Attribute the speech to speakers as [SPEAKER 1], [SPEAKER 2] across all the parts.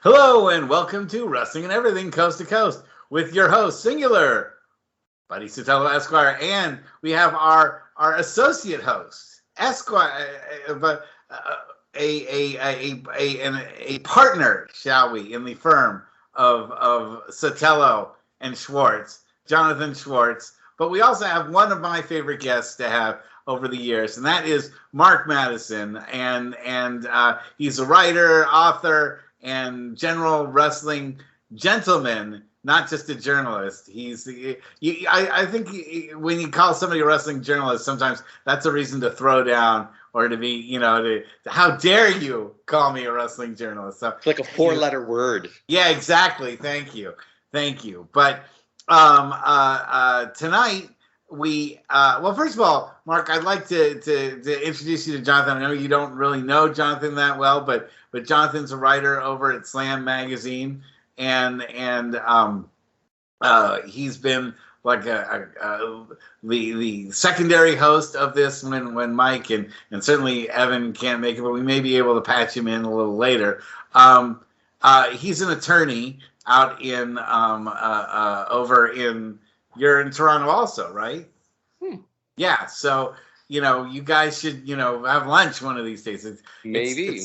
[SPEAKER 1] Hello and welcome to Wrestling and Everything Coast to Coast with your host, singular, Buddy Sotelo Esquire, and we have our associate host, Esquire, a partner, shall we, in the firm of Sotelo and Schwartz, Jonathan Schwartz. But we also have one of my favorite guests to have over the years, and that is Marc Madison, and he's a writer, author, and general wrestling gentleman, not just a journalist. I think when you call somebody a wrestling journalist, sometimes that's a reason to throw down or to be, how dare you call me a wrestling journalist? So
[SPEAKER 2] it's like a four-letter word.
[SPEAKER 1] Yeah, exactly. Thank you. But tonight well, first of all, Marc, I'd like to introduce you to Jonathan. I know you don't really know Jonathan that well, but Jonathan's a writer over at Slam Magazine, and he's been like the secondary host of this when Mike and certainly Evan can't make it, but we may be able to patch him in a little later. He's an attorney out in you're in Toronto also, right? Yeah, so you guys should have lunch one of these days.
[SPEAKER 2] Maybe.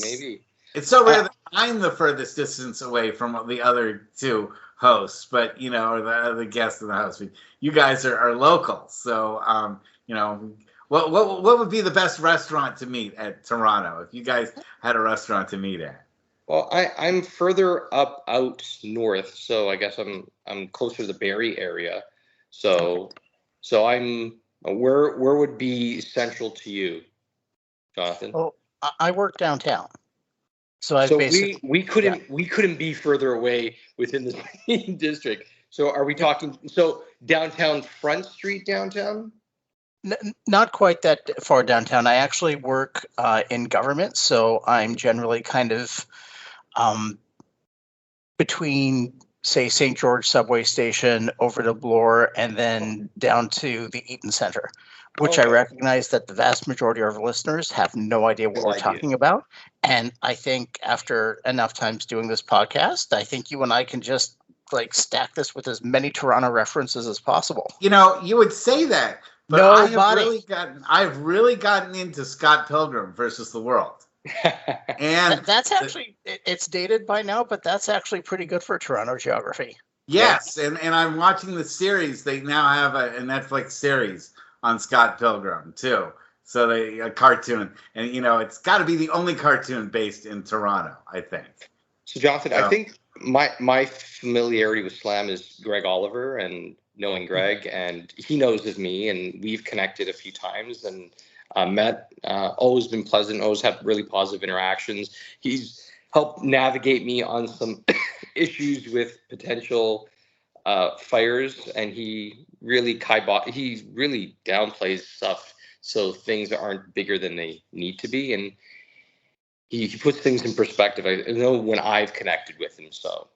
[SPEAKER 1] It's so rare that I'm the furthest distance away from the other two hosts, but or the other guests in the house. But you guys are local, so what would be the best restaurant to meet at Toronto if you guys had a restaurant to meet at?
[SPEAKER 2] Well, I'm further out north, so I guess I'm closer to the Barrie area. So I'm where would be central to you, Jonathan?
[SPEAKER 3] Oh, I work downtown, so
[SPEAKER 2] we couldn't be further away within the same district. So are we talking downtown, Front Street downtown?
[SPEAKER 3] Not quite that far downtown. I actually work in government, so I'm generally kind of between, say, St. George subway station over to Bloor and then down to the Eaton Center, which I recognize that the vast majority of our listeners have no idea what we're talking about. And I think after enough times doing this podcast, I think you and I can just stack this with as many Toronto references as possible.
[SPEAKER 1] You would say that, but I've really gotten into Scott Pilgrim versus the World. And
[SPEAKER 3] that's actually, it's dated by now, but that's actually pretty good for Toronto geography.
[SPEAKER 1] Yes, yeah. And I'm watching the series. They now have a Netflix series on Scott Pilgrim too. So a cartoon, and it's got to be the only cartoon based in Toronto, I think.
[SPEAKER 2] So Jonathan, I think my familiarity with Slam is Greg Oliver, and knowing Greg, and he knows of me, and we've connected a few times and met. Always been pleasant, always have really positive interactions. He's helped navigate me on some issues with potential fires, and he really downplays stuff so things aren't bigger than they need to be, and he puts things in perspective. I know when I've connected with him, so.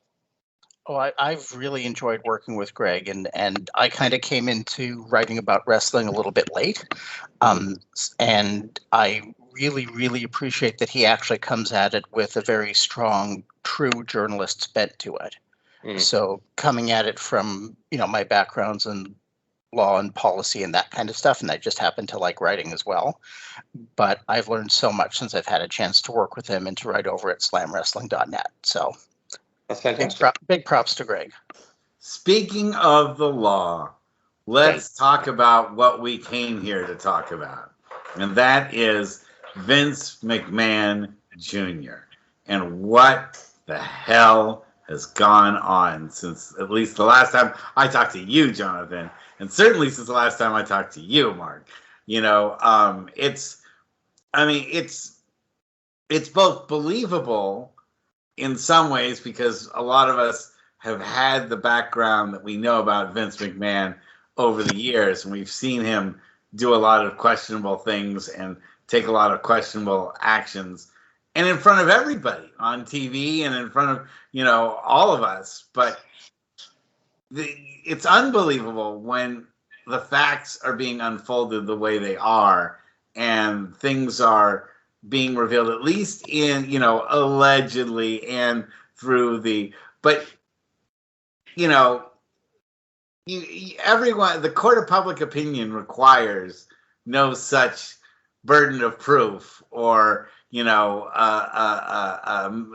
[SPEAKER 3] Oh, I've really enjoyed working with Greg, and I kind of came into writing about wrestling a little bit late, and I really, really appreciate that he actually comes at it with a very strong, true journalist bent to it. So coming at it from, my backgrounds in law and policy and that kind of stuff, and I just happen to like writing as well. But I've learned so much since I've had a chance to work with him and to write over at slamwrestling.net. So
[SPEAKER 2] that's fantastic.
[SPEAKER 3] Big props to Greg.
[SPEAKER 1] Speaking of the law, let's talk about what we came here to talk about. And that is Vince McMahon Jr. And what the hell has gone on since at least the last time I talked to you, Jonathan, and certainly since the last time I talked to you, Marc. It's both believable in some ways because a lot of us have had the background that we know about Vince McMahon over the years, and we've seen him do a lot of questionable things and take a lot of questionable actions, and in front of everybody on TV and in front of all of us. But it's unbelievable when the facts are being unfolded the way they are, and things are being revealed, at least in allegedly, and through but everyone, the court of public opinion requires no such burden of proof or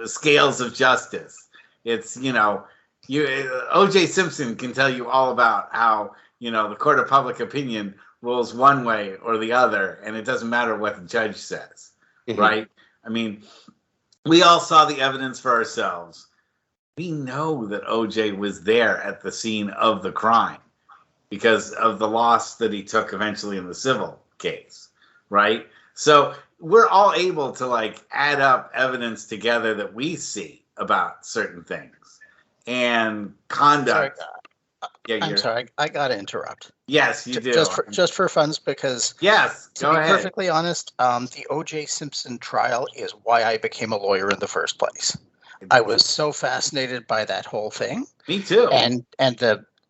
[SPEAKER 1] scales of justice. It's O.J. Simpson can tell you all about how the court of public opinion rules one way or the other, and it doesn't matter what the judge says, right? I mean, we all saw the evidence for ourselves. We know that O.J. was there at the scene of the crime because of the loss that he took eventually in the civil case, right? So we're all able to add up evidence together that we see about certain things and conduct.
[SPEAKER 3] I'm sorry, I gotta interrupt.
[SPEAKER 1] Yes, you do.
[SPEAKER 3] Just for funds, because
[SPEAKER 1] yes,
[SPEAKER 3] to be perfectly honest, the O.J. Simpson trial is why I became a lawyer in the first place. I was so fascinated by that whole thing.
[SPEAKER 1] Me too.
[SPEAKER 3] And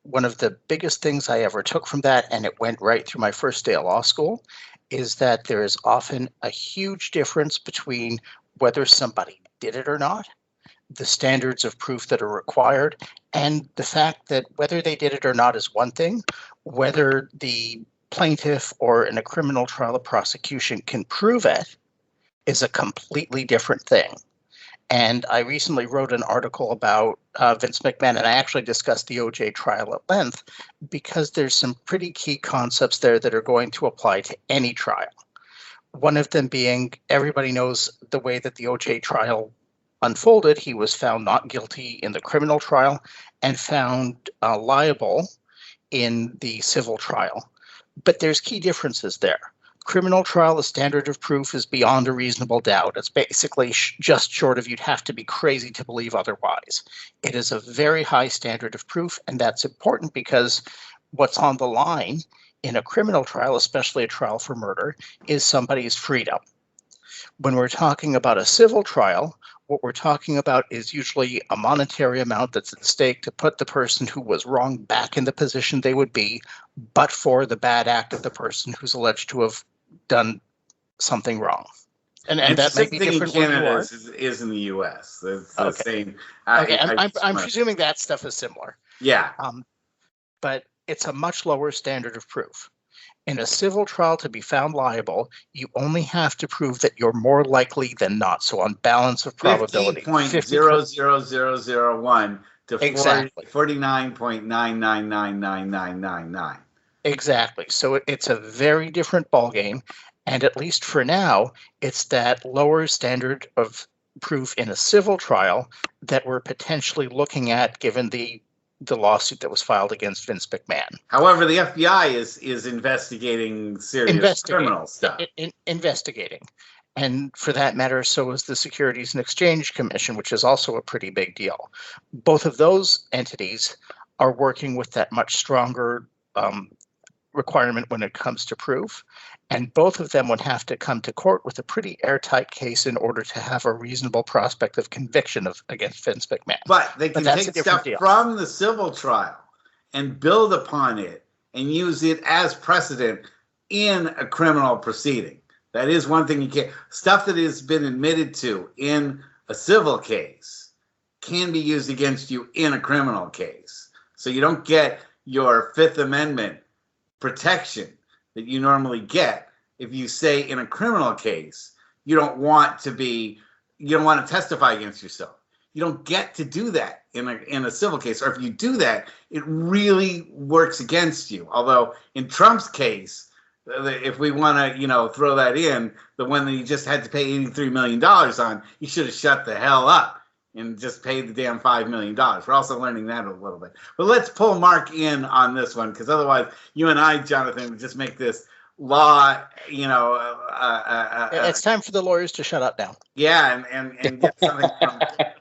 [SPEAKER 3] one of the biggest things I ever took from that, and it went right through my first day of law school, is that there is often a huge difference between whether somebody did it or not, the standards of proof that are required, and the fact that whether they did it or not is one thing, whether the plaintiff or in a criminal trial, a prosecution can prove it is a completely different thing. And I recently wrote an article about Vince McMahon, and I actually discussed the O.J. trial at length because there's some pretty key concepts there that are going to apply to any trial. One of them being, everybody knows the way that the O.J. trial unfolded. He was found not guilty in the criminal trial and found liable in the civil trial. But there's key differences there. Criminal trial, the standard of proof is beyond a reasonable doubt. It's basically just short of you'd have to be crazy to believe otherwise. It is a very high standard of proof, and that's important because what's on the line in a criminal trial, especially a trial for murder, is somebody's freedom. When we're talking about a civil trial, what we're talking about is usually a monetary amount that's at stake to put the person who was wrong back in the position they would be, but for the bad act of the person who's alleged to have done something wrong. And that may be different
[SPEAKER 1] in Canada is in the U.S. It's the same.
[SPEAKER 3] Okay, I'm presuming that stuff is similar.
[SPEAKER 1] Yeah.
[SPEAKER 3] But it's a much lower standard of proof. In a civil trial, to be found liable, you only have to prove that you're more likely than not. So on balance of probability,
[SPEAKER 1] 50.00001 to
[SPEAKER 3] exactly
[SPEAKER 1] 49.9999999.
[SPEAKER 3] Exactly. So it's a very different ballgame. And at least for now, it's that lower standard of proof in a civil trial that we're potentially looking at given the lawsuit that was filed against Vince McMahon.
[SPEAKER 1] However, the FBI is investigating serious criminal stuff.
[SPEAKER 3] Investigating. And for that matter, so is the Securities and Exchange Commission, which is also a pretty big deal. Both of those entities are working with that much stronger requirement when it comes to proof. And both of them would have to come to court with a pretty airtight case in order to have a reasonable prospect of conviction against Vince McMahon.
[SPEAKER 1] But they can take stuff from the civil trial and build upon it and use it as precedent in a criminal proceeding. That is one thing you can't. Stuff that has been admitted to in a civil case can be used against you in a criminal case. So you don't get your Fifth Amendment protection that you normally get if you say in a criminal case you don't want to testify against yourself. You don't get to do that in a civil case, or if you do that, it really works against you. Although in Trump's case, if we want to throw that in, the one that he just had to pay $83 million on, he should have shut the hell up and just paid the damn $5 million. We're also learning that a little bit. But let's pull Marc in on this one, because otherwise you and I, Jonathan, would just make this law,
[SPEAKER 3] it's time for the lawyers to shut up now.
[SPEAKER 1] Yeah, and get something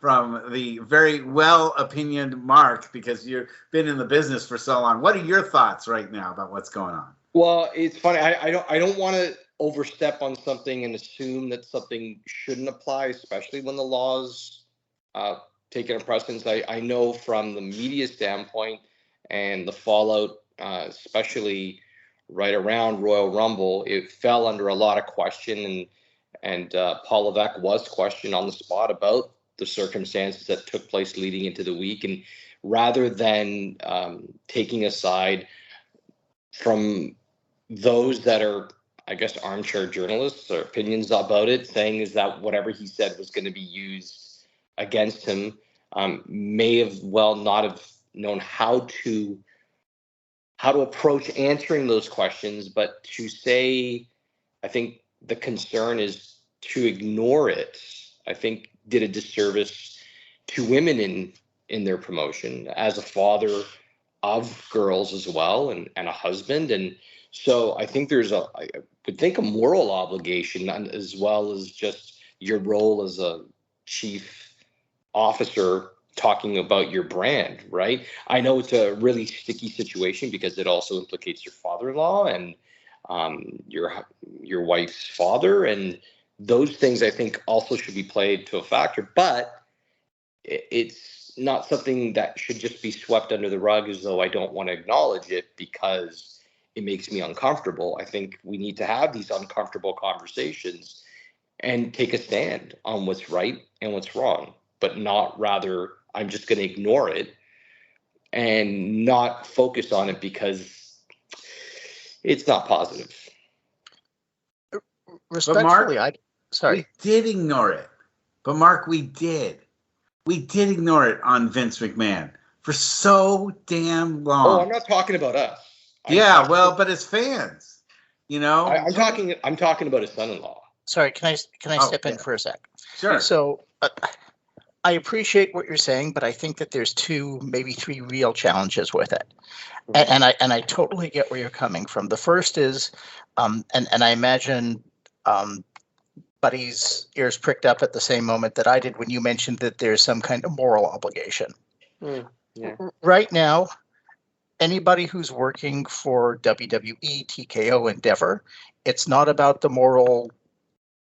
[SPEAKER 1] from the very well-opinioned Marc, because you've been in the business for so long. What are your thoughts right now about what's going on?
[SPEAKER 2] Well, it's funny. I don't want to overstep on something and assume that something shouldn't apply, especially when the law's taken a precedence. I know from the media standpoint and the fallout, especially right around Royal Rumble, it fell under a lot of question, and Paul Levesque was questioned on the spot about the circumstances that took place leading into the week, and rather than taking a side from those that are, I guess, armchair journalists or opinions about it, saying is that whatever he said was going to be used against him, may have well not have known how to approach answering those questions, but to say, I think the concern is to ignore it, I think did a disservice to women in their promotion as a father of girls as well, and a husband. And so I think I would think a moral obligation, as well as just your role as a chief officer talking about your brand, right? I know it's a really sticky situation because it also implicates your father-in-law and your wife's father, and those things I think also should be played to a factor, but it's not something that should just be swept under the rug as though I don't want to acknowledge it because it makes me uncomfortable. I think we need to have these uncomfortable conversations and take a stand on what's right and what's wrong, but not rather I'm just going to ignore it and not focus on it because it's not positive.
[SPEAKER 3] Respectfully,
[SPEAKER 1] we did ignore it. But Marc, we did ignore it on Vince McMahon for so damn long.
[SPEAKER 2] Oh, I'm not talking about us.
[SPEAKER 1] But as fans,
[SPEAKER 2] I'm talking about his son-in-law.
[SPEAKER 3] Sorry, can I step in for a sec?
[SPEAKER 1] Sure.
[SPEAKER 3] So I appreciate what you're saying, but I think that there's 2, maybe 3 real challenges with it, and I totally get where you're coming from. The first is, and I imagine Buddy's ears pricked up at the same moment that I did when you mentioned that there's some kind of moral obligation.
[SPEAKER 2] Yeah.
[SPEAKER 3] Right now, anybody who's working for WWE, TKO, Endeavor, it's not about the moral.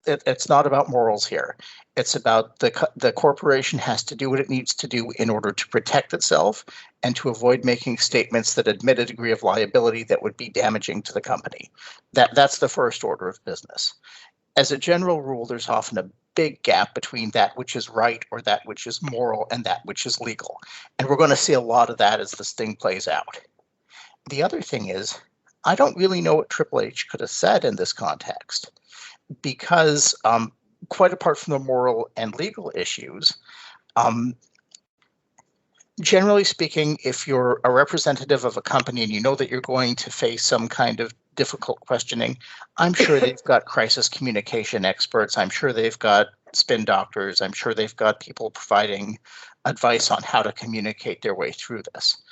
[SPEAKER 3] It's not about morals here. It's about the corporation has to do what it needs to do in order to protect itself and to avoid making statements that admit a degree of liability that would be damaging to the company. That's the first order of business. As a general rule, there's often a big gap between that which is right or that which is moral and that which is legal. And we're going to see a lot of that as this thing plays out. The other thing is, I don't really know what Triple H could have said in this context, because quite apart from the moral and legal issues, generally speaking, if you're a representative of a company and you know that you're going to face some kind of difficult questioning, I'm sure they've got crisis communication experts. I'm sure they've got spin doctors. I'm sure they've got people providing advice on how to communicate their way through this.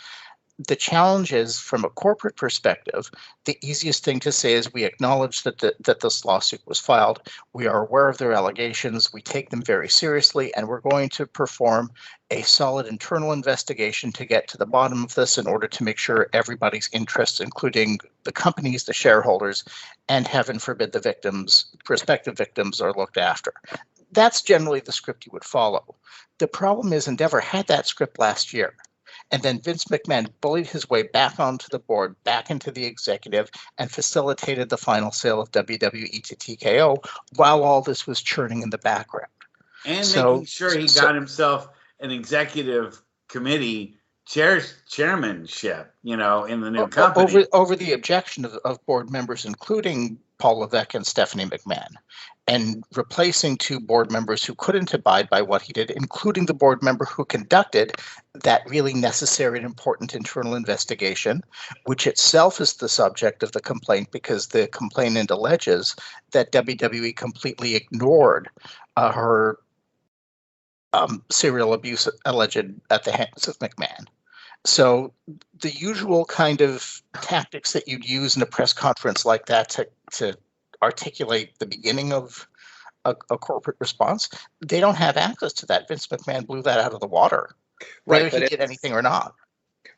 [SPEAKER 3] The challenge is, from a corporate perspective, the easiest thing to say is we acknowledge that this lawsuit was filed. We are aware of their allegations. We take them very seriously, and we're going to perform a solid internal investigation to get to the bottom of this in order to make sure everybody's interests, including the companies, the shareholders, and heaven forbid the victims, prospective victims, are looked after. That's generally the script you would follow. The problem is Endeavor had that script last year. And then Vince McMahon bullied his way back onto the board, back into the executive, and facilitated the final sale of WWE to TKO while all this was churning in the background.
[SPEAKER 1] And making sure he got himself an executive committee chairmanship, in the new company.
[SPEAKER 3] Over the objection of board members, including Paul Levesque and Stephanie McMahon, and replacing 2 board members who couldn't abide by what he did, including the board member who conducted that really necessary and important internal investigation, which itself is the subject of the complaint because the complainant alleges that WWE completely ignored her serial abuse alleged at the hands of McMahon. So the usual kind of tactics that you'd use in a press conference like that to articulate the beginning of a corporate response, they don't have access to that. Vince McMahon blew that out of the water, whether he did anything or not.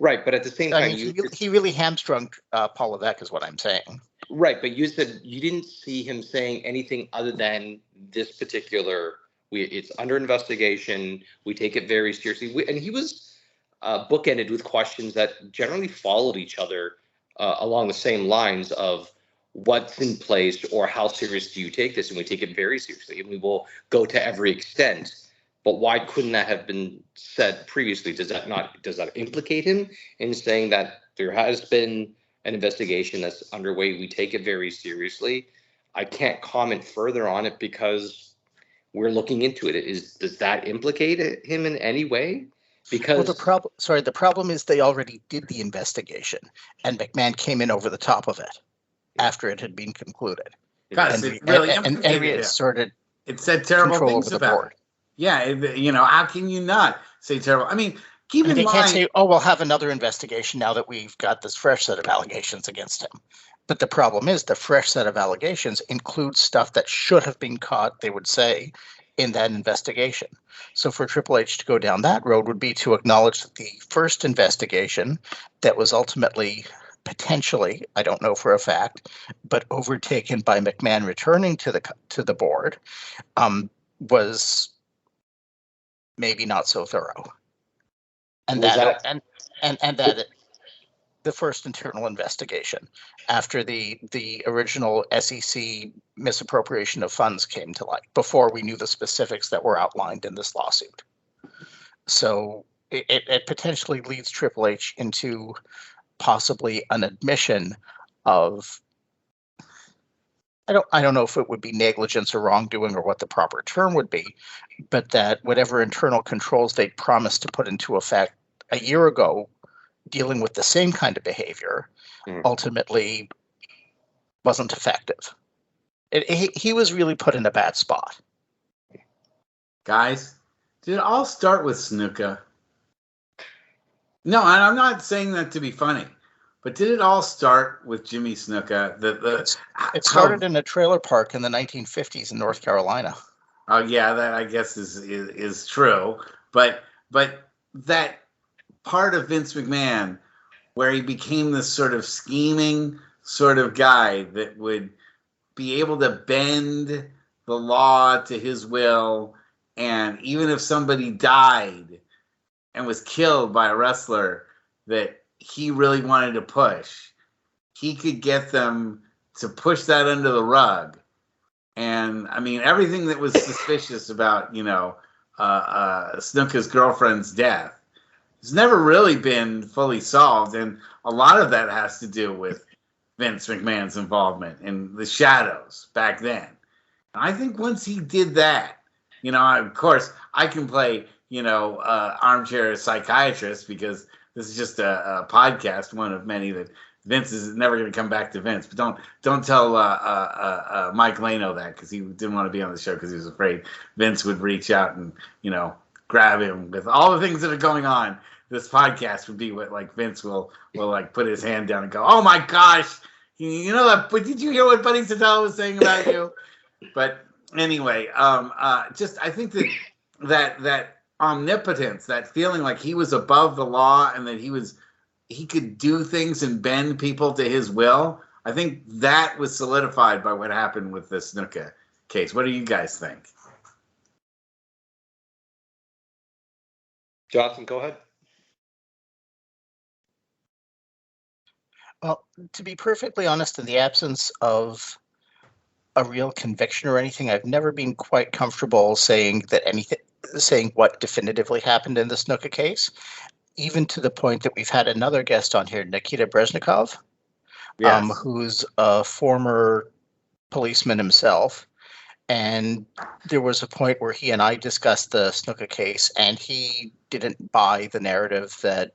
[SPEAKER 2] Right, but at the same time,
[SPEAKER 3] he really hamstrung Paul Levesque, is what I'm saying.
[SPEAKER 2] Right, but you said you didn't see him saying anything other than this particular. It's under investigation. We take it very seriously, and he was bookended with questions that generally followed each other along the same lines of what's in place or how serious do you take this, and we take it very seriously, and we will go to every extent But why couldn't that have been said previously? Does that implicate him in saying that there has been an investigation that's underway? We take it very seriously. I can't comment further on it because we're looking into it. Does that implicate him in any way? Because
[SPEAKER 3] the problem is they already did the investigation, and McMahon came in over the top of it after it had been concluded.
[SPEAKER 1] Guys, it really implicated him. It said terrible things about it. Yeah, how can you not say terrible? I mean, keep in mind. They can't say,
[SPEAKER 3] "Oh, we'll have another investigation now that we've got this fresh set of allegations against him." But the problem is the fresh set of allegations includes stuff that should have been caught, they would say, in that investigation. So for Triple H to go down that road would be to acknowledge that the first investigation that was ultimately, potentially, I don't know for a fact, but overtaken by McMahon returning to the board, was maybe not so thorough. And that the first internal investigation after the original SEC misappropriation of funds came to light, before we knew the specifics that were outlined in this lawsuit. So it potentially leads Triple H into possibly an admission of, I don't know if it would be negligence or wrongdoing or what the proper term would be, but that whatever internal controls they promised to put into effect a year ago dealing with the same kind of behavior ultimately wasn't effective. He was really put in a bad spot.
[SPEAKER 1] Guys, did it all start with Snuka? No, and I'm not saying that to be funny, but did it all start with Jimmy Snuka?
[SPEAKER 3] It started in a trailer park in the 1950s in North Carolina.
[SPEAKER 1] Oh yeah, that I guess is true, but that part of Vince McMahon where he became this sort of scheming sort of guy that would be able to bend the law to his will, and even if somebody died and was killed by a wrestler that he really wanted to push, he could get them to push that under the rug. And I mean, everything that was suspicious about, Snuka's girlfriend's death has never really been fully solved. And a lot of that has to do with Vince McMahon's involvement in the shadows back then. And I think once he did that, of course, I can play, armchair psychiatrist because this is just a podcast, one of many that Vince is never going to come back to Vince. But don't tell Mike Lano that, because he didn't want to be on the show because he was afraid Vince would reach out and, grab him. With all the things that are going on, this podcast would be what, like, Vince will like put his hand down and go, "Oh my gosh, that? But did you hear what Buddy Satella was saying about you?" But anyway, I think that omnipotence, that feeling like he was above the law and that he could do things and bend people to his will, I think that was solidified by what happened with the Snuka case. What do you guys think?
[SPEAKER 2] Jonathan, go ahead.
[SPEAKER 3] Well, to be perfectly honest, in the absence of a real conviction or anything, I've never been quite comfortable saying what definitively happened in the Snuka case, even to the point that we've had another guest on here, Nikita Brezhnikov, yes, who's a former policeman himself. And there was a point where he and I discussed the Snuka case, and he didn't buy the narrative that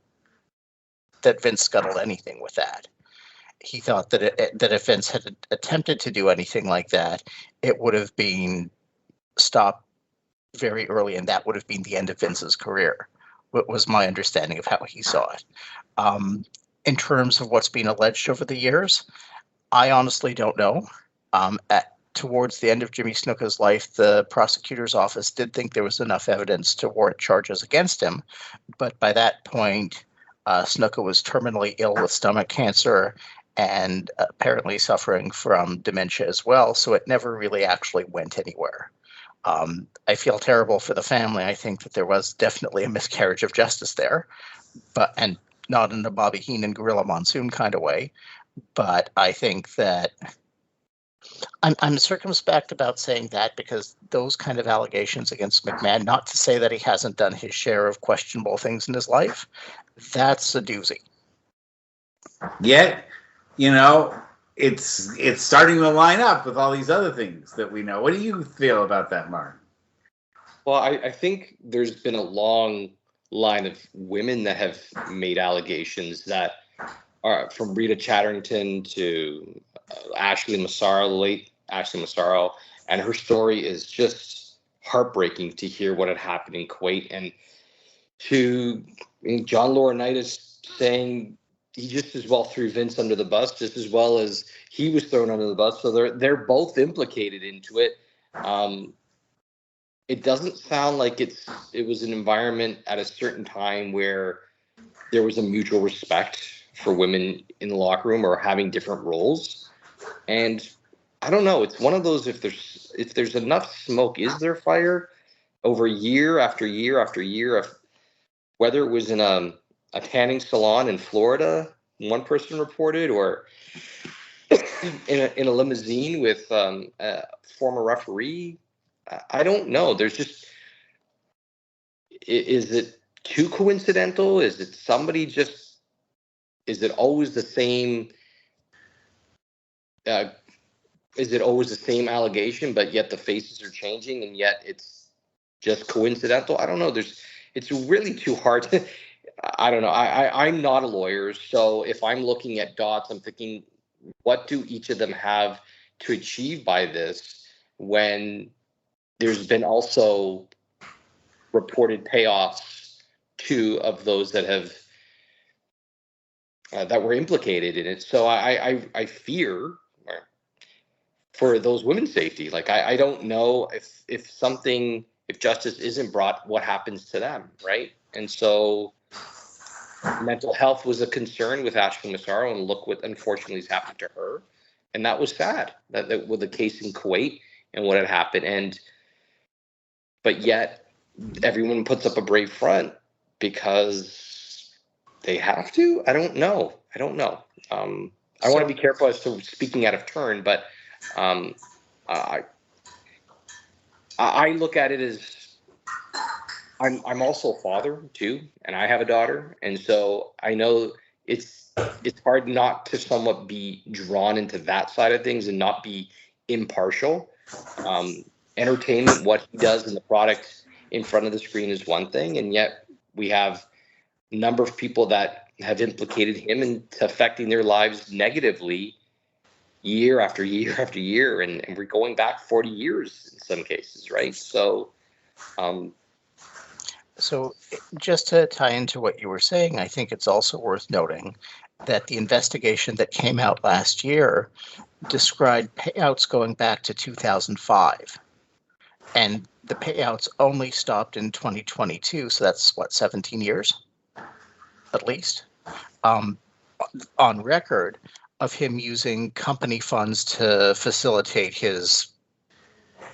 [SPEAKER 3] Vince scuttled anything with that. He thought that if Vince had attempted to do anything like that, it would have been stopped very early, and that would have been the end of Vince's career. What was my understanding of how he saw it. In terms of what's been alleged over the years, I honestly don't know. Towards the end of Jimmy Snuka's life, the prosecutor's office did think there was enough evidence to warrant charges against him. But by that point, Snuka was terminally ill with stomach cancer and apparently suffering from dementia as well. So it never really actually went anywhere. I feel terrible for the family. I think that there was definitely a miscarriage of justice there, and not in a Bobby Heenan Gorilla Monsoon kind of way. But I think that I'm circumspect about saying that because those kind of allegations against McMahon, not to say that he hasn't done his share of questionable things in his life, that's a doozy.
[SPEAKER 1] Yet, it's starting to line up with all these other things that we know. What do you feel about that, Marc?
[SPEAKER 2] Well, I think there's been a long line of women that have made allegations that are from Rita Chatterton to Ashley Massaro, the late Ashley Massaro, and her story is just heartbreaking to hear what had happened in Kuwait, and John Laurinaitis saying he just as well threw Vince under the bus, just as well as he was thrown under the bus. So they're both implicated into it. It doesn't sound like it was an environment at a certain time where there was a mutual respect for women in the locker room or having different roles. And I don't know. It's one of those, if there's enough smoke, is there fire? Over year after year after year, whether it was in a tanning salon in Florida, one person reported, or in a limousine with a former referee. I don't know. There's just, is it too coincidental? Is it somebody just, is it always the same? Is it always the same allegation, but yet the faces are changing and yet it's just coincidental? I don't know. It's really too hard to, I don't know. I'm not a lawyer. So if I'm looking at dots, I'm thinking, what do each of them have to achieve by this when there's been also reported payoffs to of those that have that were implicated in it. So I fear for those women's safety. Like I don't know if justice isn't brought, what happens to them, right? And so mental health was a concern with Ashley Massaro, and look what unfortunately has happened to her. And that was sad, that with the case in Kuwait and what had happened. But yet everyone puts up a brave front because they have to. I don't know. I want to be careful as to speaking out of turn, but I look at it as I'm also a father too, and I have a daughter, and so I know it's hard not to somewhat be drawn into that side of things and not be impartial. Entertainment, what he does in the product in front of the screen is one thing, and yet we have a number of people that have implicated him in affecting their lives negatively year after year after year, and we're going back 40 years in some cases, right? So
[SPEAKER 3] just to tie into what you were saying, I think it's also worth noting that the investigation that came out last year described payouts going back to 2005. And the payouts only stopped in 2022, so that's, 17 years, at least, on record of him using company funds to facilitate his...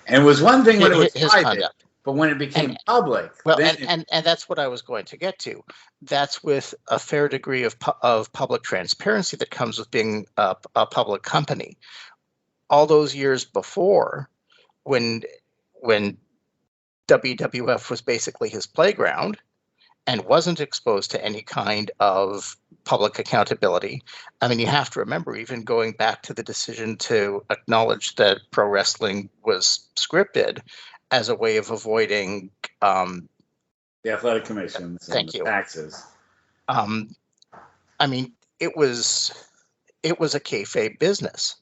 [SPEAKER 1] And it was one thing when it was
[SPEAKER 3] his
[SPEAKER 1] private,
[SPEAKER 3] conduct.
[SPEAKER 1] But when it became public...
[SPEAKER 3] Well, and that's what I was going to get to. That's with a fair degree of public transparency that comes with being a public company. All those years before, when WWF was basically his playground and wasn't exposed to any kind of public accountability. I mean, you have to remember, even going back to the decision to acknowledge that pro wrestling was scripted as a way of avoiding
[SPEAKER 1] the athletic commissions and the taxes.
[SPEAKER 3] I mean, it was a kayfabe business.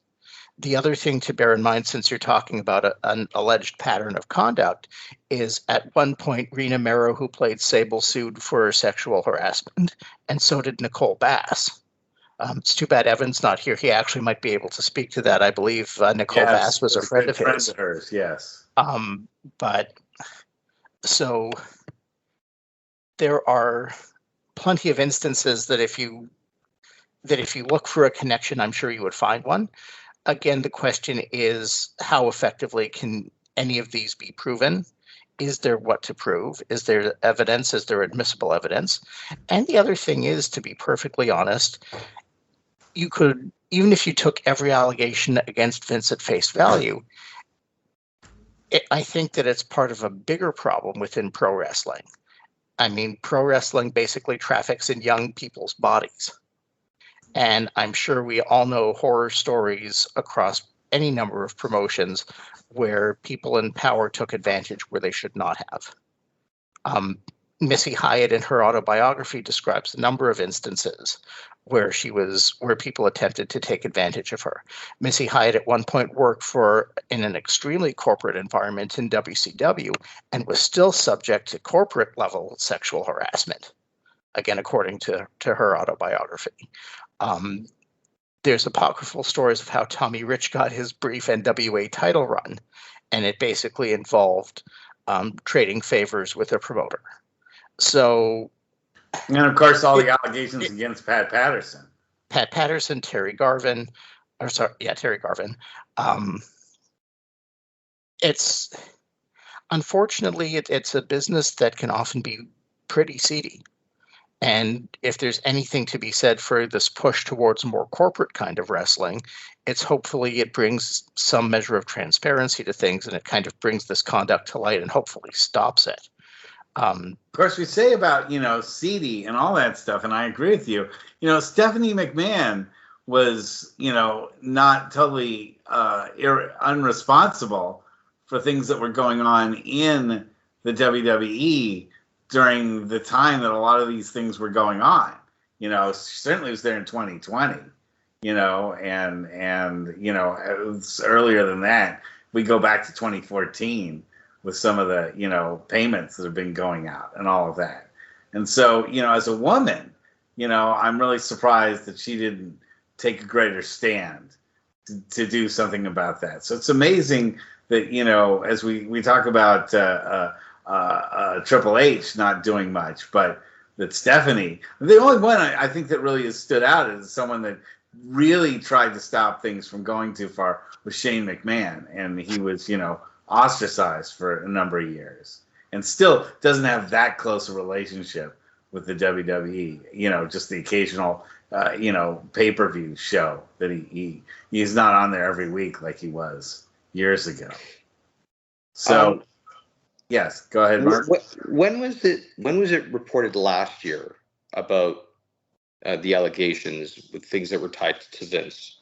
[SPEAKER 3] The other thing to bear in mind, since you're talking about an alleged pattern of conduct, is at one point Rena Mero, who played Sable, sued for sexual harassment, and so did Nicole Bass. It's too bad Evan's not here. He actually might be able to speak to that. I believe Nicole Bass was a friend of his.
[SPEAKER 1] Of hers, yes.
[SPEAKER 3] But so there are plenty of instances that if you look for a connection, I'm sure you would find one. Again, the question is, how effectively can any of these be proven? Is there what to prove? Is there evidence? Is there admissible evidence? And the other thing is, to be perfectly honest, you could even if you took every allegation against Vince at face value, I think that it's part of a bigger problem within pro wrestling. I mean, pro wrestling basically traffics in young people's bodies. And I'm sure we all know horror stories across any number of promotions where people in power took advantage where they should not have. Missy Hyatt in her autobiography describes a number of instances where people attempted to take advantage of her. Missy Hyatt at one point worked in an extremely corporate environment in WCW and was still subject to corporate level sexual harassment, again, according to her autobiography. There's apocryphal stories of how Tommy Rich got his brief NWA title run, and it basically involved trading favors with a promoter. So,
[SPEAKER 1] and of course, all the allegations against Pat Patterson.
[SPEAKER 3] Terry Garvin. It's unfortunately it's a business that can often be pretty seedy. And if there's anything to be said for this push towards more corporate kind of wrestling, it's hopefully it brings some measure of transparency to things, and it kind of brings this conduct to light and hopefully stops it.
[SPEAKER 1] Of course, we say about, seedy and all that stuff, and I agree with you. Stephanie McMahon was, not totally unresponsible for things that were going on in the WWE during the time that a lot of these things were going on. She certainly was there in 2020, and it was earlier than that. We go back to 2014 with some of the, payments that have been going out and all of that. And so, as a woman, I'm really surprised that she didn't take a greater stand to do something about that. So it's amazing that, as we talk about Triple H not doing much, but that Stephanie, the only one I think that really has stood out is someone that really tried to stop things from going too far was Shane McMahon. And he was, ostracized for a number of years and still doesn't have that close a relationship with the WWE, just the occasional, pay-per-view show that he's not on there every week like he was years ago. So, yes, go ahead, Mark.
[SPEAKER 2] When was it reported last year about the allegations with things that were tied to Vince?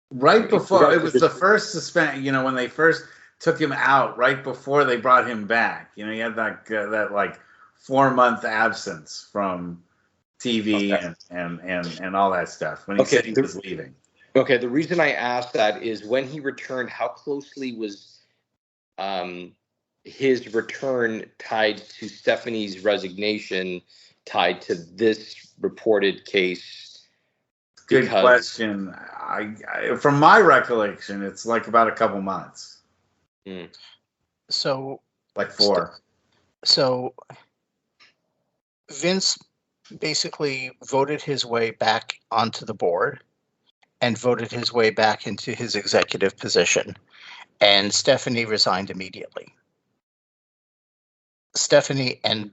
[SPEAKER 1] Right before, it was the first suspension, when they first took him out, right before they brought him back. He had that like 4-month absence from TV and all that stuff when he said he was leaving.
[SPEAKER 2] Okay, the reason I asked that is when he returned, how closely was his return tied to Stephanie's resignation, tied to this reported case?
[SPEAKER 1] Good question. I from my recollection, it's like about a couple months.
[SPEAKER 3] So,
[SPEAKER 1] like 4.
[SPEAKER 3] So Vince basically voted his way back onto the board and voted his way back into his executive position, and Stephanie resigned immediately. Stephanie and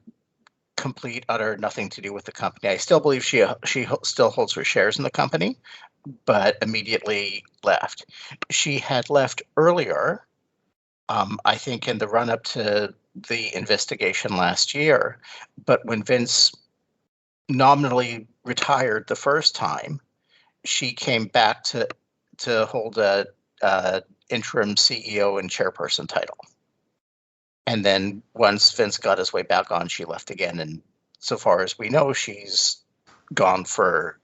[SPEAKER 3] complete utter nothing to do with the company. I still believe she still holds her shares in the company, but immediately left. She had left earlier, I think in the run-up to the investigation last year, but when Vince nominally retired the first time, she came back to hold a interim CEO and chairperson title. And then once Vince got his way back on, she left again. And so far as we know, she's gone for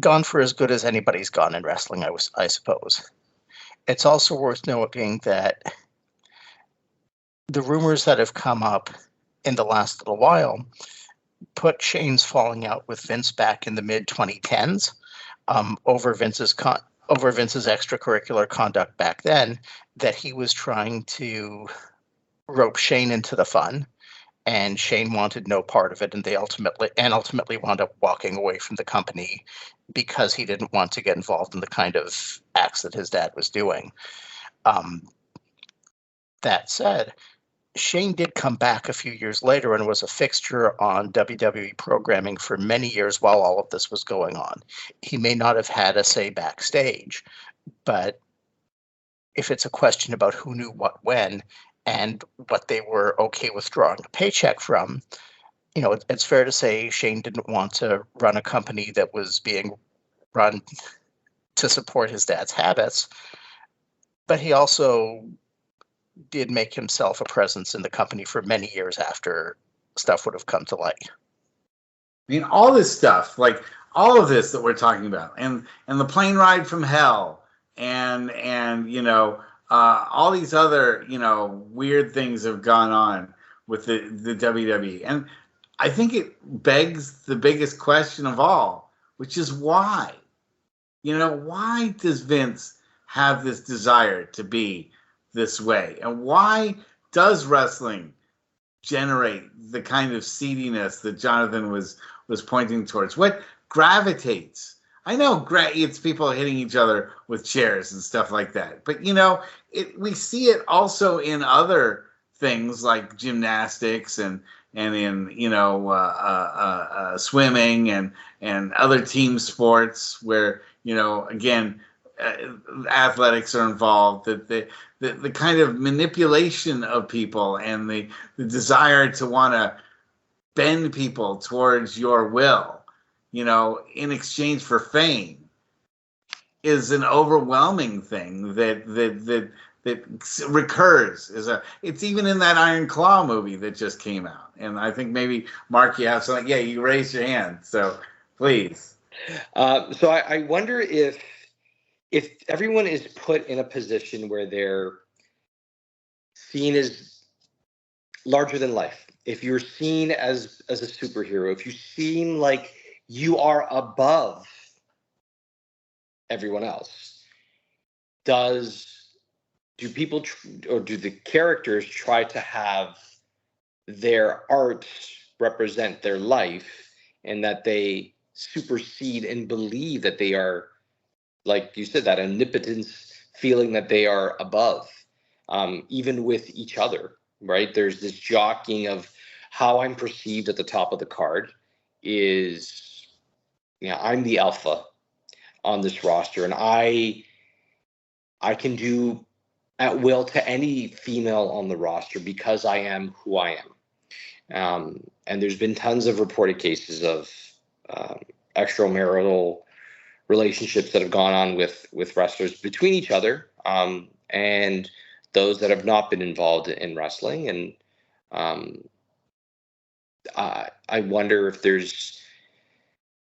[SPEAKER 3] as good as anybody's gone in wrestling, I suppose. It's also worth noting that the rumors that have come up in the last little while put Shane's falling out with Vince back in the mid-2010s over Vince's extracurricular conduct back then, that he was trying to rope Shane into the fun, and Shane wanted no part of it, and they ultimately wound up walking away from the company because he didn't want to get involved in the kind of acts that his dad was doing. That said, Shane did come back a few years later and was a fixture on WWE programming for many years while all of this was going on. He may not have had a say backstage, but if it's a question about who knew what when and what they were okay with drawing a paycheck from, it's fair to say Shane didn't want to run a company that was being run to support his dad's habits, but he also did make himself a presence in the company for many years after stuff would have come to light.
[SPEAKER 1] I mean, all this stuff, like all of this that we're talking about, and the plane ride from hell, and all these other weird things have gone on with the WWE, and I think it begs the biggest question of all, which is why. Why does Vince have this desire to be this way, and why does wrestling generate the kind of seediness that Jonathan was pointing towards? What gravitates? I know it's people hitting each other with chairs and stuff like that, but we see it also in other things like gymnastics and in swimming and other team sports where again athletics are involved. That the kind of manipulation of people and the desire to want to bend people towards your will, in exchange for fame, is an overwhelming thing that recurs. It's even in that Iron Claw movie that just came out. And I think maybe Marc, you have something. Yeah, you raised your hand, so please.
[SPEAKER 2] So I wonder if everyone is put in a position where they're seen as larger than life, if you're seen as a superhero, if you seem like you are above everyone else, do people or do the characters try to have their art represent their life, and that they supersede and believe that they are, like you said, that omnipotence feeling that they are above, even with each other, right? There's this jockeying of how I'm perceived at the top of the card is, I'm the alpha on this roster, and I can do at will to any female on the roster because I am who I am. And there's been tons of reported cases of extramarital relationships that have gone on with wrestlers between each other, and those that have not been involved in wrestling. And I wonder if there's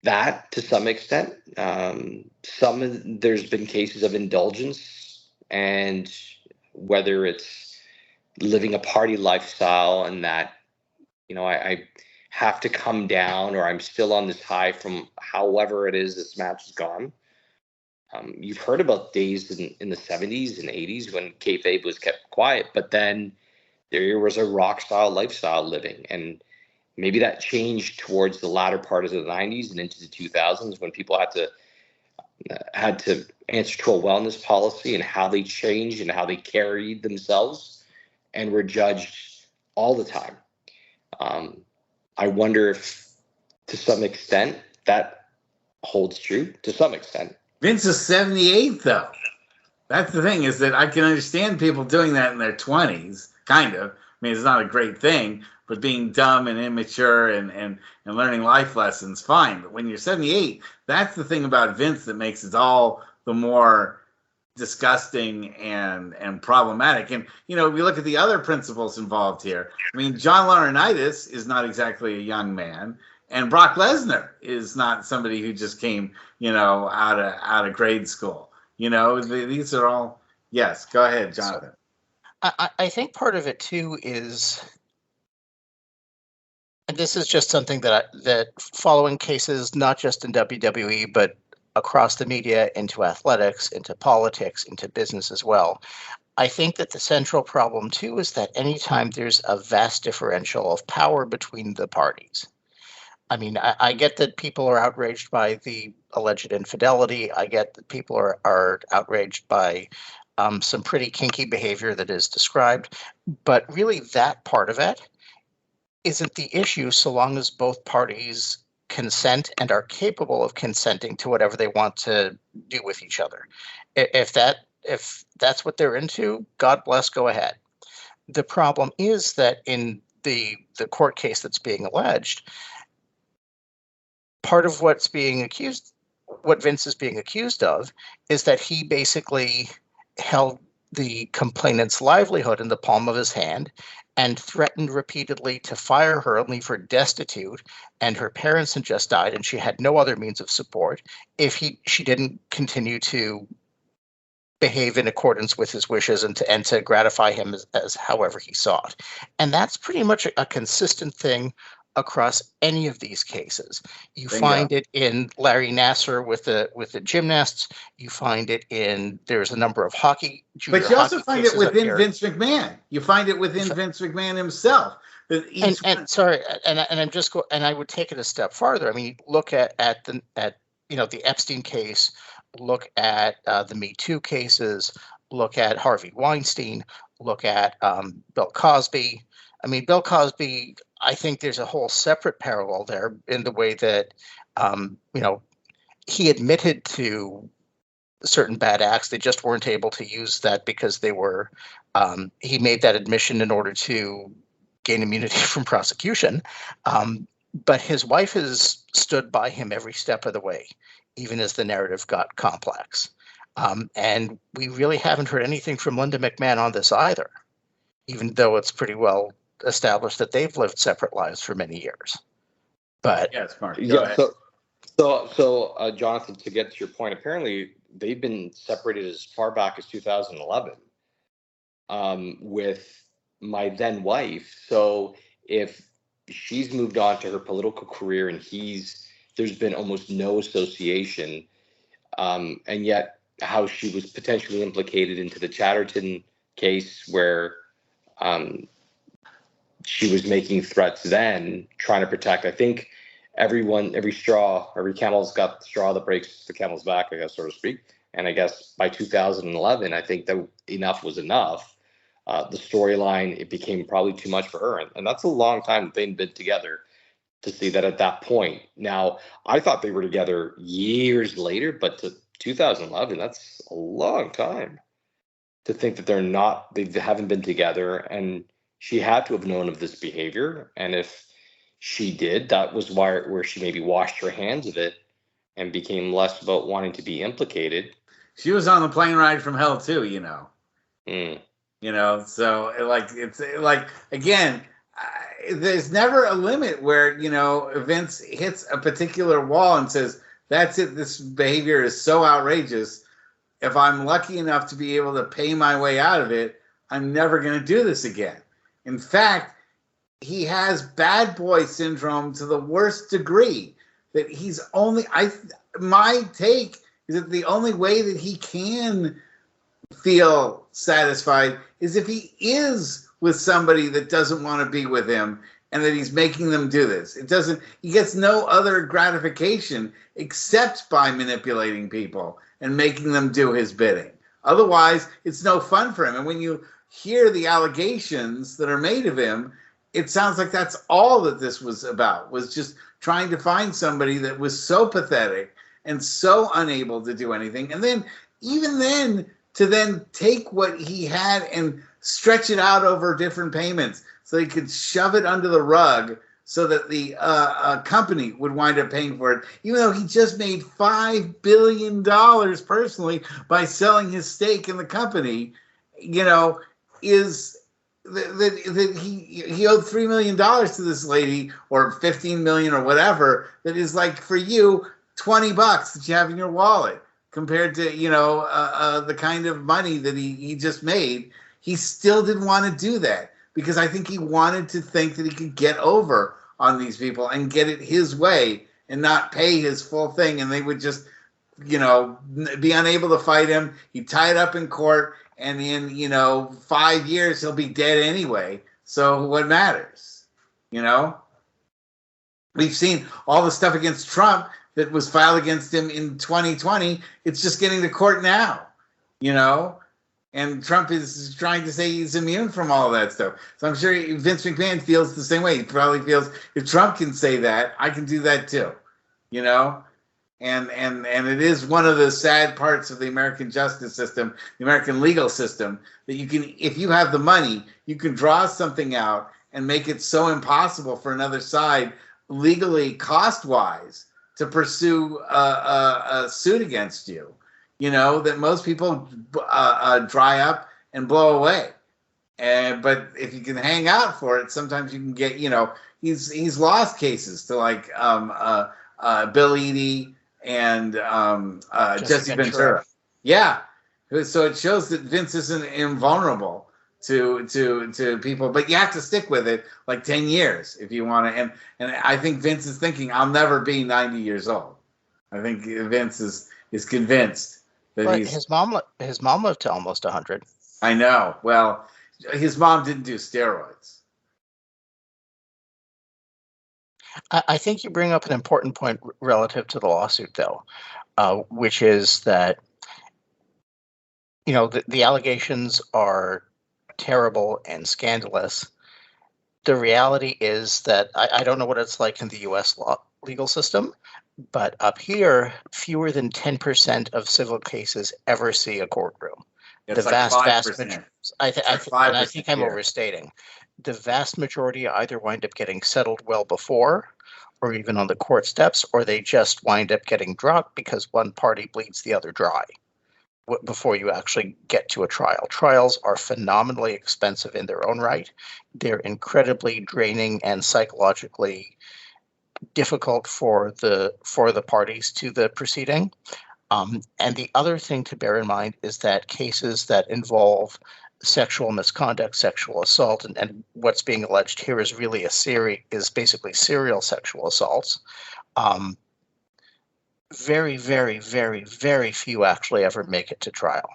[SPEAKER 2] that to some extent. There's been cases of indulgence, and whether it's living a party lifestyle and that, I have to come down, or I'm still on this high from however it is this match is gone. You've heard about days in the 70s and 80s when kayfabe was kept quiet, but then there was a rock style lifestyle living, and maybe that changed towards the latter part of the 90s and into the 2000s when people had to answer to a wellness policy and how they changed and how they carried themselves and were judged all the time. I wonder if, to some extent, that holds true. To some extent,
[SPEAKER 1] Vince is 78, though. That's the thing, is that I can understand people doing that in their 20s, kind of. I mean, it's not a great thing, but being dumb and immature and learning life lessons, fine. But when you're 78, that's the thing about Vince that makes it all the more disgusting and problematic. And, we look at the other principles involved here. I mean, John Laurinaitis is not exactly a young man, and Brock Lesnar is not somebody who just came, out of grade school. These are all, yes, go ahead, Jonathan.
[SPEAKER 3] I think part of it too is, and this is just something that following cases, not just in WWE, but across the media, into athletics, into politics, into business as well. I think that the central problem too is that anytime there's a vast differential of power between the parties. I mean, I get that people are outraged by the alleged infidelity. I get that people are outraged by some pretty kinky behavior that is described, but really that part of it isn't the issue so long as both parties consent and are capable of consenting to whatever they want to do with each other. If that's what they're into, God bless, go ahead. The problem is that in the court case that's being alleged, part of what Vince is being accused of is that he basically held the complainant's livelihood in the palm of his hand and threatened repeatedly to fire her and leave her destitute, and her parents had just died and she had no other means of support if she didn't continue to behave in accordance with his wishes and to gratify him as however he saw it. And that's pretty much a consistent thing across any of these cases. You find it in Larry Nassar with the gymnasts. You find it in, there's a number of hockey.
[SPEAKER 1] But you also find it within Vince McMahon. You find it within Vince McMahon himself.
[SPEAKER 3] And I would take it a step farther. I mean, look at the Epstein case. Look at the Me Too cases. Look at Harvey Weinstein. Look at Bill Cosby. I mean, Bill Cosby, I think there's a whole separate parallel there in the way that, he admitted to certain bad acts. They just weren't able to use that because they were, he made that admission in order to gain immunity from prosecution. But his wife has stood by him every step of the way, even as the narrative got complex. And we really haven't heard anything from Linda McMahon on this either, even though it's pretty well established that they've lived separate lives for many years. But
[SPEAKER 1] yes, Mark.
[SPEAKER 2] So Jonathan, to get to your point, apparently they've been separated as far back as 2011 with my then wife. So if she's moved on to her political career and there's been almost no association, and yet how she was potentially implicated into the Chatterton case where she was making threats then, trying to protect. I think every camel's got the straw that breaks the camel's back, I guess, so to speak. And I guess by 2011, I think that enough was enough. The storyline, it became probably too much for her. And that's a long time that they've been together to see that at that point. Now, I thought they were together years later, but to 2011, that's a long time to think that they haven't been together. And she had to have known of this behavior. And if she did, that was where she maybe washed her hands of it and became less about wanting to be implicated.
[SPEAKER 1] She was on the plane ride from hell too, so it's like, again, there's never a limit where, Vince hits a particular wall and says, that's it. This behavior is so outrageous. If I'm lucky enough to be able to pay my way out of it, I'm never going to do this again. In fact, he has bad boy syndrome to the worst degree that my take is that the only way that he can feel satisfied is if he is with somebody that doesn't want to be with him and that he's making them do this. He gets no other gratification except by manipulating people and making them do his bidding. Otherwise, it's no fun for him. And when you hear the allegations that are made of him, it sounds like that's all that this was about, was just trying to find somebody that was so pathetic and so unable to do anything. And then, even then, to then take what he had and stretch it out over different payments so he could shove it under the rug so that the company would wind up paying for it, even though he just made $5 billion personally by selling his stake in the company, is that he owed $3 million to this lady, or $15 million or whatever, that is like, for you, $20 that you have in your wallet compared to, the kind of money that he just made. He still didn't want to do that because I think he wanted to think that he could get over on these people and get it his way and not pay his full thing. And they would just, be unable to fight him. He'd tie it up in court, and in, 5 years, he'll be dead anyway. So what matters? We've seen all the stuff against Trump that was filed against him in 2020. It's just getting to court now, And Trump is trying to say he's immune from all that stuff. So I'm sure Vince McMahon feels the same way. He probably feels if Trump can say that, I can do that too. You know? And it is one of the sad parts of the American justice system, the American legal system, that you can, if you have the money, you can draw something out and make it so impossible for another side legally, cost-wise, to pursue a suit against you. You know, that most people dry up and blow away. But if you can hang out for it, sometimes you can get, you know, he's lost cases to like Bill Eadie and Jesse Ventura. Yeah. So it shows that Vince isn't invulnerable to people, but you have to stick with it like 10 years if you want to. And I think Vince is thinking, I'll never be 90 years old. I think Vince is convinced.
[SPEAKER 3] But his mom lived to almost 100.
[SPEAKER 1] I know. Well, his mom didn't do steroids.
[SPEAKER 3] I think you bring up an important point relative to the lawsuit, though, which is that, you know, the allegations are terrible and scandalous. The reality is that I don't know what it's like in the U.S. legal system, but up here, fewer than 10% of civil cases ever see a courtroom.
[SPEAKER 1] It's
[SPEAKER 3] the
[SPEAKER 1] like
[SPEAKER 3] vast
[SPEAKER 1] 5%.
[SPEAKER 3] majority. I think I'm overstating. The vast majority either wind up getting settled well before, or even on the court steps, or they just wind up getting dropped because one party bleeds the other dry before you actually get to a trial. Trials are phenomenally expensive in their own right. They're incredibly draining and psychologically difficult for the parties to the proceeding. And the other thing to bear in mind is that cases that involve sexual misconduct, sexual assault, and what's being alleged here is really basically serial sexual assaults. Very, very, very, very few actually ever make it to trial.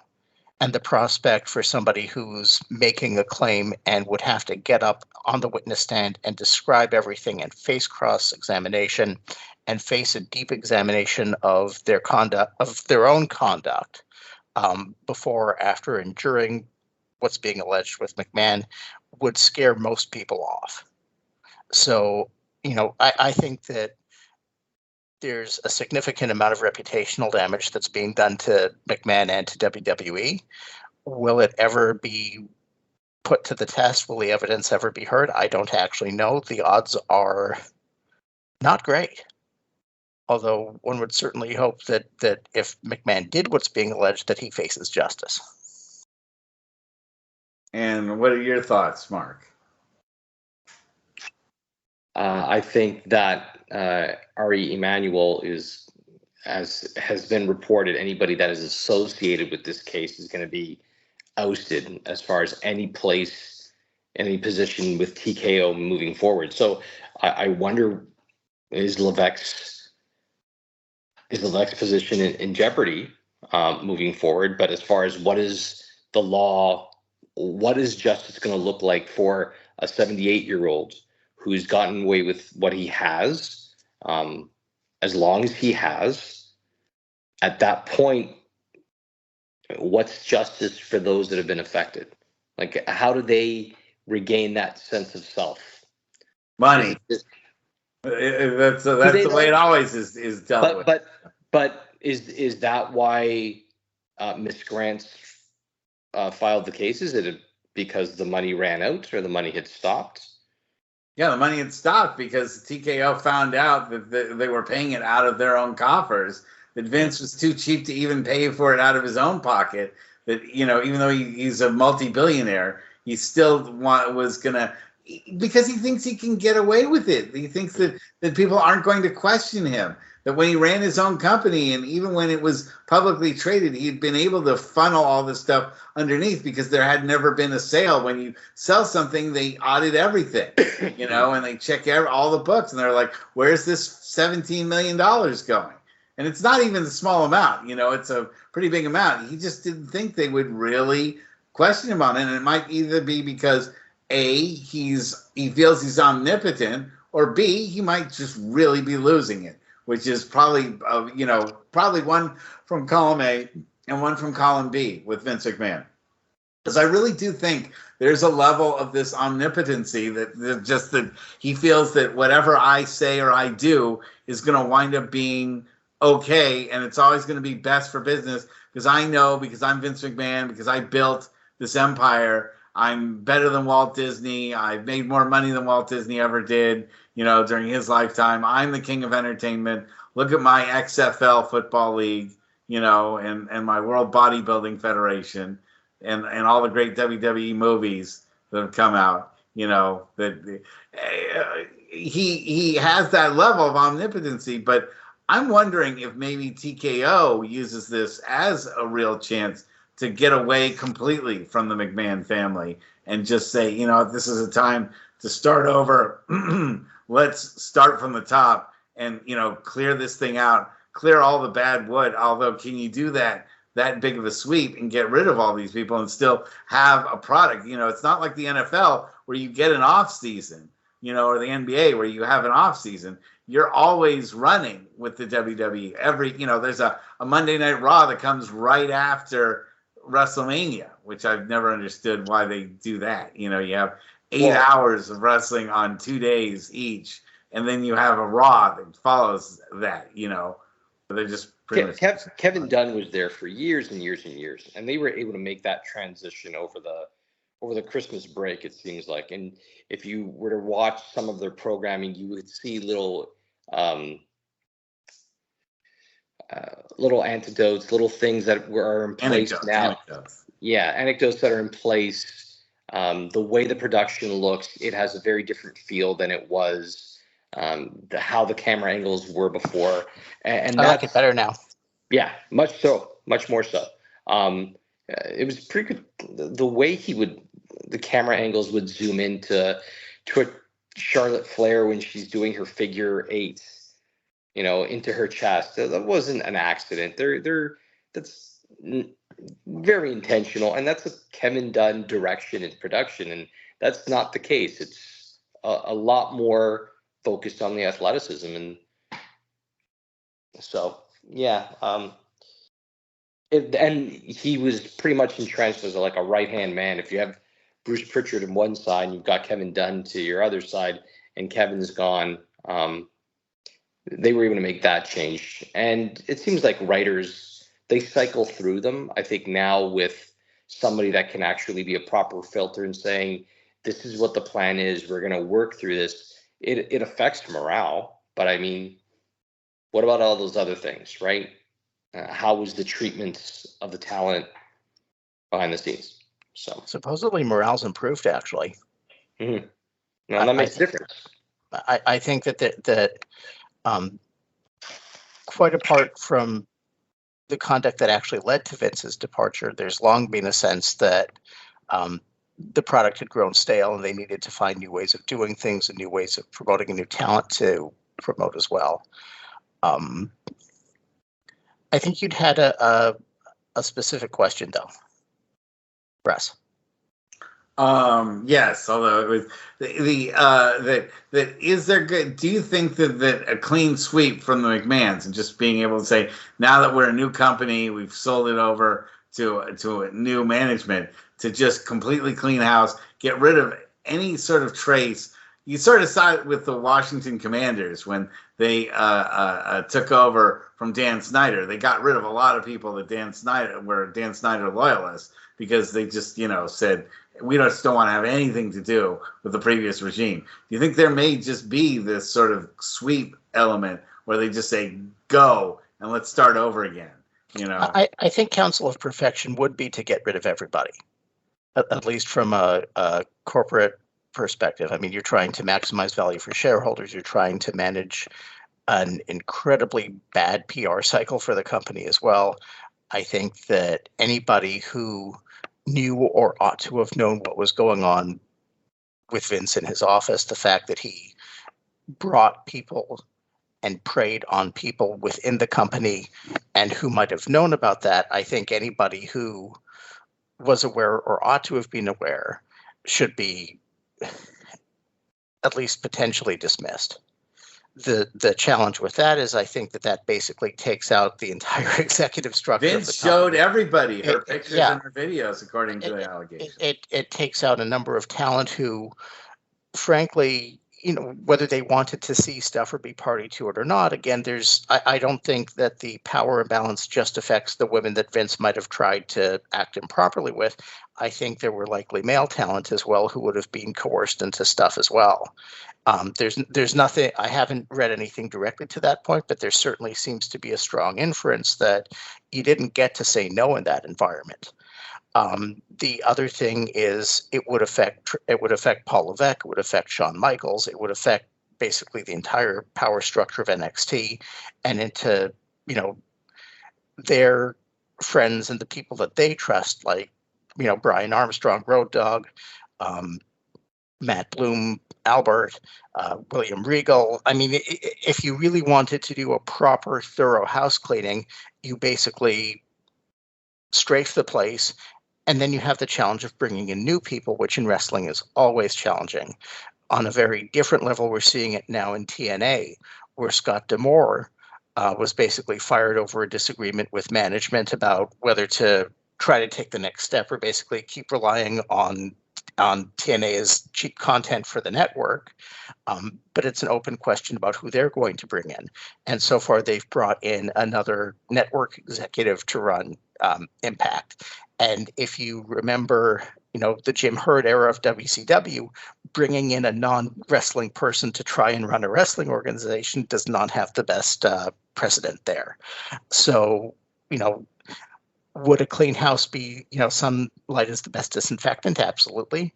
[SPEAKER 3] And the prospect for somebody who's making a claim and would have to get up on the witness stand and describe everything and face cross-examination and face a deep examination of their conduct, of their own conduct, before, after, and during what's being alleged with McMahon would scare most people off. So, you know, I think that there's a significant amount of reputational damage that's being done to McMahon and to WWE. Will it ever be put to the test? Will the evidence ever be heard? I don't actually know. The odds are not great. Although one would certainly hope that if McMahon did what's being alleged, that he faces justice.
[SPEAKER 1] And what are your thoughts, Mark?
[SPEAKER 2] I think that Ari Emanuel is, as has been reported, anybody that is associated with this case is going to be ousted as far as any place, any position with TKO moving forward. So I wonder, is Levesque's position in jeopardy moving forward? But as far as what is the law, what is justice going to look like for a 78-year-old who's gotten away with what he has, as long as he has? At that point, what's justice for those that have been affected? Like, how do they regain that sense of self?
[SPEAKER 1] Money. That's the way it always is dealt with.
[SPEAKER 2] But is that why Miss Grant filed the case? Is it because the money ran out or the money had stopped?
[SPEAKER 1] Yeah, the money had stopped because TKO found out that they were paying it out of their own coffers, that Vince was too cheap to even pay for it out of his own pocket, that, you know, even though he's a multi-billionaire, he still was going to, because he thinks he can get away with it. He thinks that people aren't going to question him, that when he ran his own company and even when it was publicly traded, he'd been able to funnel all this stuff underneath because there had never been a sale. When you sell something, they audit everything, you know, and they check all the books and they're like, where's this $17 million going? And it's not even a small amount, you know, it's a pretty big amount. He just didn't think they would really question him on it. And it might either be because A, he feels he's omnipotent, or B, he might just really be losing it, which is probably, probably one from column A and one from column B with Vince McMahon. Because I really do think there's a level of this omnipotency that he feels that whatever I say or I do is going to wind up being okay, and it's always going to be best for business because I know, because I'm Vince McMahon, because I built this empire, I'm better than Walt Disney. I've made more money than Walt Disney ever did, during his lifetime. I'm the king of entertainment. Look at my XFL football league, and my World Bodybuilding Federation, and all the great WWE movies that have come out. That he has that level of omnipotency, but I'm wondering if maybe TKO uses this as a real chance to get away completely from the McMahon family and just say, if this is a time to start over, let's start from the top and, clear this thing out, clear all the bad wood. Although, can you do that big of a sweep and get rid of all these people and still have a product? It's not like the NFL where you get an off season, or the NBA where you have an off season. You're always running with the WWE. There's a Monday Night Raw that comes right after WrestleMania, which I've never understood why they do that. You have 8 hours of wrestling on 2 days each, and then you have a Raw that follows that. They're just pretty much.
[SPEAKER 2] Kevin Dunn was there for years and years and years, and they were able to make that transition over the Christmas break, it seems like. And if you were to watch some of their programming, you would see little antidotes, little things that are in place now. Anecdotes that are in place. The way the production looks, it has a very different feel than it was. How the camera angles were before, and
[SPEAKER 3] I like it better now.
[SPEAKER 2] Yeah, much more so. It was pretty good. The way the camera angles would zoom into a Charlotte Flair when she's doing her figure eights, into her chest. That wasn't an accident. That's very intentional, and that's a Kevin Dunn direction in production, and that's not the case. It's a lot more focused on the athleticism, and so and he was pretty much entrenched as a right-hand man. If you have Bruce Pritchard on one side and you've got Kevin Dunn to your other side, and Kevin's gone, they were able to make that change. And it seems like writers, they cycle through them. I think now with somebody that can actually be a proper filter and saying, this is what the plan is, we're going to work through this, it affects morale. But I mean, what about all those other things, right? How was the treatment of the talent behind the scenes? So
[SPEAKER 3] supposedly morale's improved, actually.
[SPEAKER 2] Mm-hmm. No, that makes a difference.
[SPEAKER 3] I think that quite apart from the conduct that actually led to Vince's departure, there's long been a sense that the product had grown stale and they needed to find new ways of doing things and new ways of promoting a new talent to promote as well. I think you'd had a specific question, though, Russ.
[SPEAKER 1] Yes, although it was that is there good? Do you think that a clean sweep from the McMahons and just being able to say, now that we're a new company, we've sold it over to a new management, to just completely clean house, get rid of any sort of trace? You sort of saw it with the Washington Commanders when they took over from Dan Snyder. They got rid of a lot of people that were Dan Snyder loyalists because they just, said, we just don't want to have anything to do with the previous regime. Do you think there may just be this sort of sweep element where they just say, go and let's start over again?
[SPEAKER 3] I think Council of Perfection would be to get rid of everybody, at least from a corporate perspective. I mean, you're trying to maximize value for shareholders. You're trying to manage an incredibly bad PR cycle for the company as well. I think that anybody who knew or ought to have known what was going on with Vince in his office, the fact that he brought people and preyed on people within the company and who might have known about that, I think anybody who was aware or ought to have been aware should be at least potentially dismissed. the challenge with that is I think that basically takes out the entire executive structure.
[SPEAKER 1] Vince
[SPEAKER 3] of the company.
[SPEAKER 1] showed everybody her pictures
[SPEAKER 3] yeah.
[SPEAKER 1] and her videos, according to the allegations.
[SPEAKER 3] It takes out a number of talent who, frankly, whether they wanted to see stuff or be party to it or not, again, I don't think that the power imbalance just affects the women that Vince might have tried to act improperly with. I think there were likely male talent as well who would have been coerced into stuff as well. There's nothing, I haven't read anything directly to that point, but there certainly seems to be a strong inference that you didn't get to say no in that environment. The other thing is it would affect Paul Levesque, it would affect Shawn Michaels, it would affect basically the entire power structure of NXT and into, their friends and the people that they trust, like, Brian Armstrong, Road Dogg, Matt Bloom, Albert, William Regal. I mean, if you really wanted to do a proper, thorough house cleaning, you basically strafe the place. And then you have the challenge of bringing in new people, which in wrestling is always challenging. On a very different level, we're seeing it now in TNA, where Scott D'Amore was basically fired over a disagreement with management about whether to try to take the next step or basically keep relying on TNA as cheap content for the network. But it's an open question about who they're going to bring in. And so far, they've brought in another network executive to run Impact. And if you remember, the Jim Herd era of WCW, bringing in a non-wrestling person to try and run a wrestling organization does not have the best precedent there. So, would a clean house be, sunlight is the best disinfectant? Absolutely.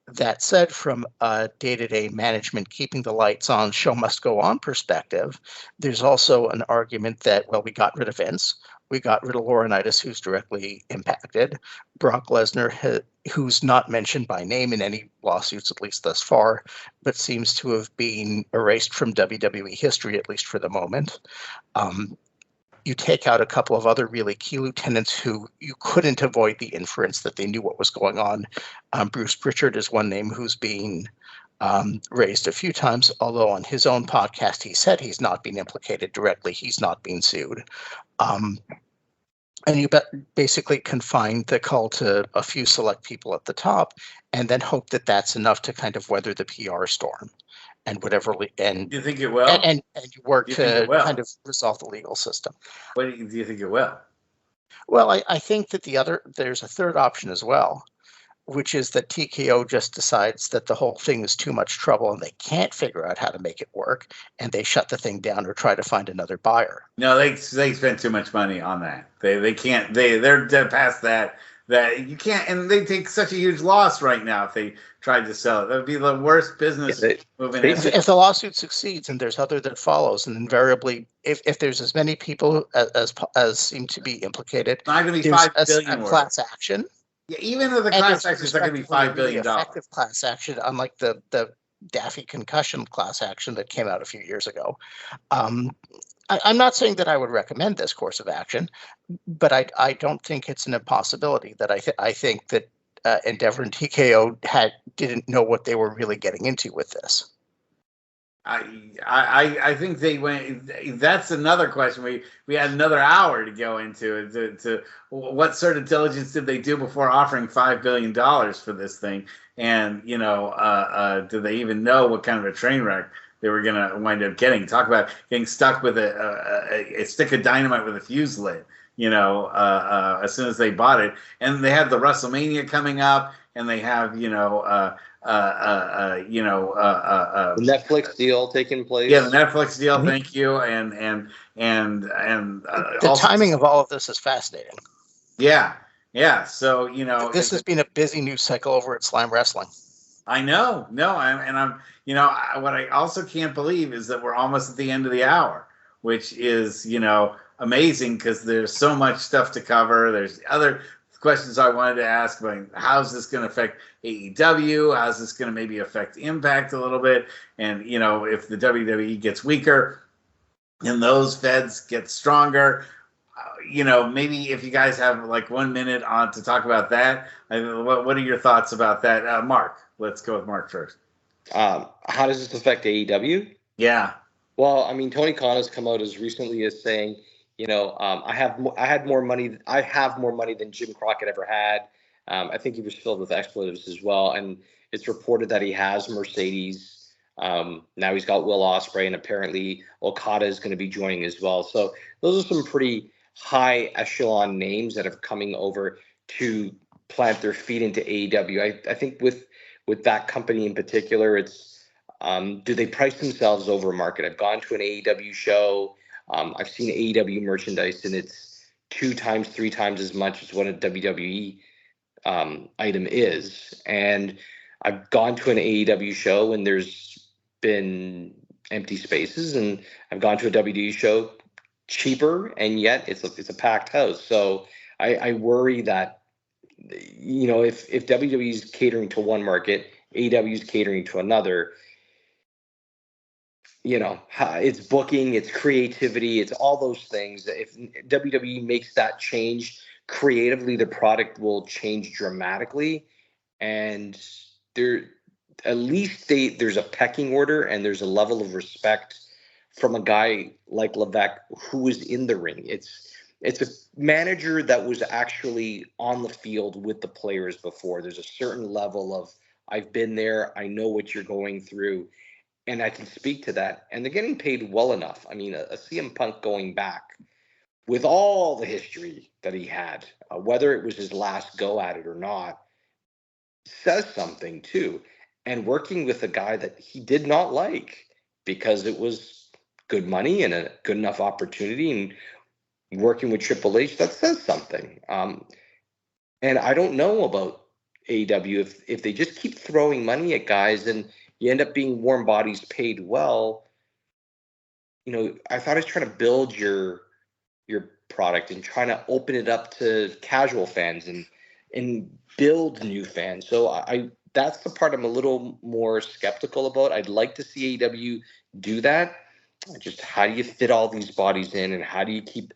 [SPEAKER 3] That said, from a day-to-day management, keeping the lights on, show must go on perspective, there's also an argument that, well, we got rid of Vince. We got rid of Laurinaitis, who's directly impacted. Brock Lesnar, who's not mentioned by name in any lawsuits, at least thus far, but seems to have been erased from WWE history, at least for the moment. You take out a couple of other really key lieutenants who you couldn't avoid the inference that they knew what was going on. Bruce Pritchard is one name who's been raised a few times, although on his own podcast he said he's not been implicated directly. He's not been sued. And you basically confine the call to a few select people at the top and then hope that that's enough to kind of weather the PR storm and whatever. And
[SPEAKER 1] do you think it will?
[SPEAKER 3] And you work to kind of resolve the legal system.
[SPEAKER 1] What do you think it will?
[SPEAKER 3] Well, I think that there's a third option as well, which is that TKO just decides that the whole thing is too much trouble and they can't figure out how to make it work, and they shut the thing down or try to find another buyer.
[SPEAKER 1] No, they spent too much money on that. They can't. They're dead past that. That you can't, and they take such a huge loss right now if they tried to sell it. That would be the worst business moving.
[SPEAKER 3] If the lawsuit succeeds and there's other that follows, and invariably, if there's as many people as seem to be implicated,
[SPEAKER 1] it's not going to be $5 billion
[SPEAKER 3] class action.
[SPEAKER 1] Yeah, even if the class action is not going to be $5 billion.
[SPEAKER 3] Effective class action, unlike the Daffy concussion class action that came out a few years ago. I'm not saying that I would recommend this course of action, but I don't think it's an impossibility. That I think that Endeavor and TKO didn't know what they were really getting into with this.
[SPEAKER 1] I think they went. That's another question. We had another hour to go into to what sort of diligence did they do before offering $5 billion for this thing, and do they even know what kind of a train wreck they were going to wind up getting? Talk about getting stuck with a stick of dynamite with a fuse lit. As soon as they bought it, and they have the WrestleMania coming up, and they have the
[SPEAKER 2] Netflix deal taking place.
[SPEAKER 1] Yeah, the Netflix deal. Mm-hmm. Thank you, and
[SPEAKER 3] the timing of all of this is fascinating.
[SPEAKER 1] Yeah. So
[SPEAKER 3] this has been a busy news cycle over at Slam Wrestling.
[SPEAKER 1] I know. No, I'm. What I also can't believe is that we're almost at the end of the hour, which is amazing because there's so much stuff to cover. There's other questions I wanted to ask, like how's this going to affect AEW? How's this going to maybe affect Impact a little bit? And if the WWE gets weaker and those feds get stronger, maybe if you guys have like 1 minute on to talk about that. What are your thoughts about that, Mark? Let's go with Mark first.
[SPEAKER 2] How does this affect AEW?
[SPEAKER 1] Yeah.
[SPEAKER 2] Well, I mean, Tony Khan has come out as recently as saying, I have more money than Jim Crockett ever had. I think he was filled with expletives as well, and it's reported that he has Mercedes. Now he's got Will Ospreay, and apparently Okada is going to be joining as well. So those are some pretty high echelon names that have coming over to plant their feet into AEW. I think with that company in particular, it's do they price themselves over market? I've gone to an AEW show. I've seen AEW merchandise, and it's 2 times, 3 times as much as what a WWE item is. And I've gone to an AEW show, and there's been empty spaces, and I've gone to a WWE show cheaper, and yet it's a packed house. So I worry that if WWE is catering to one market, AEW is catering to another. It's booking, it's creativity, it's all those things. If WWE makes that change creatively, the product will change dramatically. And at least there's a pecking order, and there's a level of respect from a guy like Levesque who is in the ring. It's a manager that was actually on the field with the players before. There's a certain level of, I've been there, I know what you're going through, and I can speak to that. And they're getting paid well enough. I mean, a CM Punk going back with all the history that he had, whether it was his last go at it or not, says something too. And working with a guy that he did not like because it was good money and a good enough opportunity, and working with Triple H, that says something. And I don't know about AEW if they just keep throwing money at guys and you end up being warm bodies paid well. I thought I was trying to build your product and trying to open it up to casual fans and build new fans. So that's the part I'm a little more skeptical about. I'd like to see AEW do that. Just how do you fit all these bodies in, and how do you keep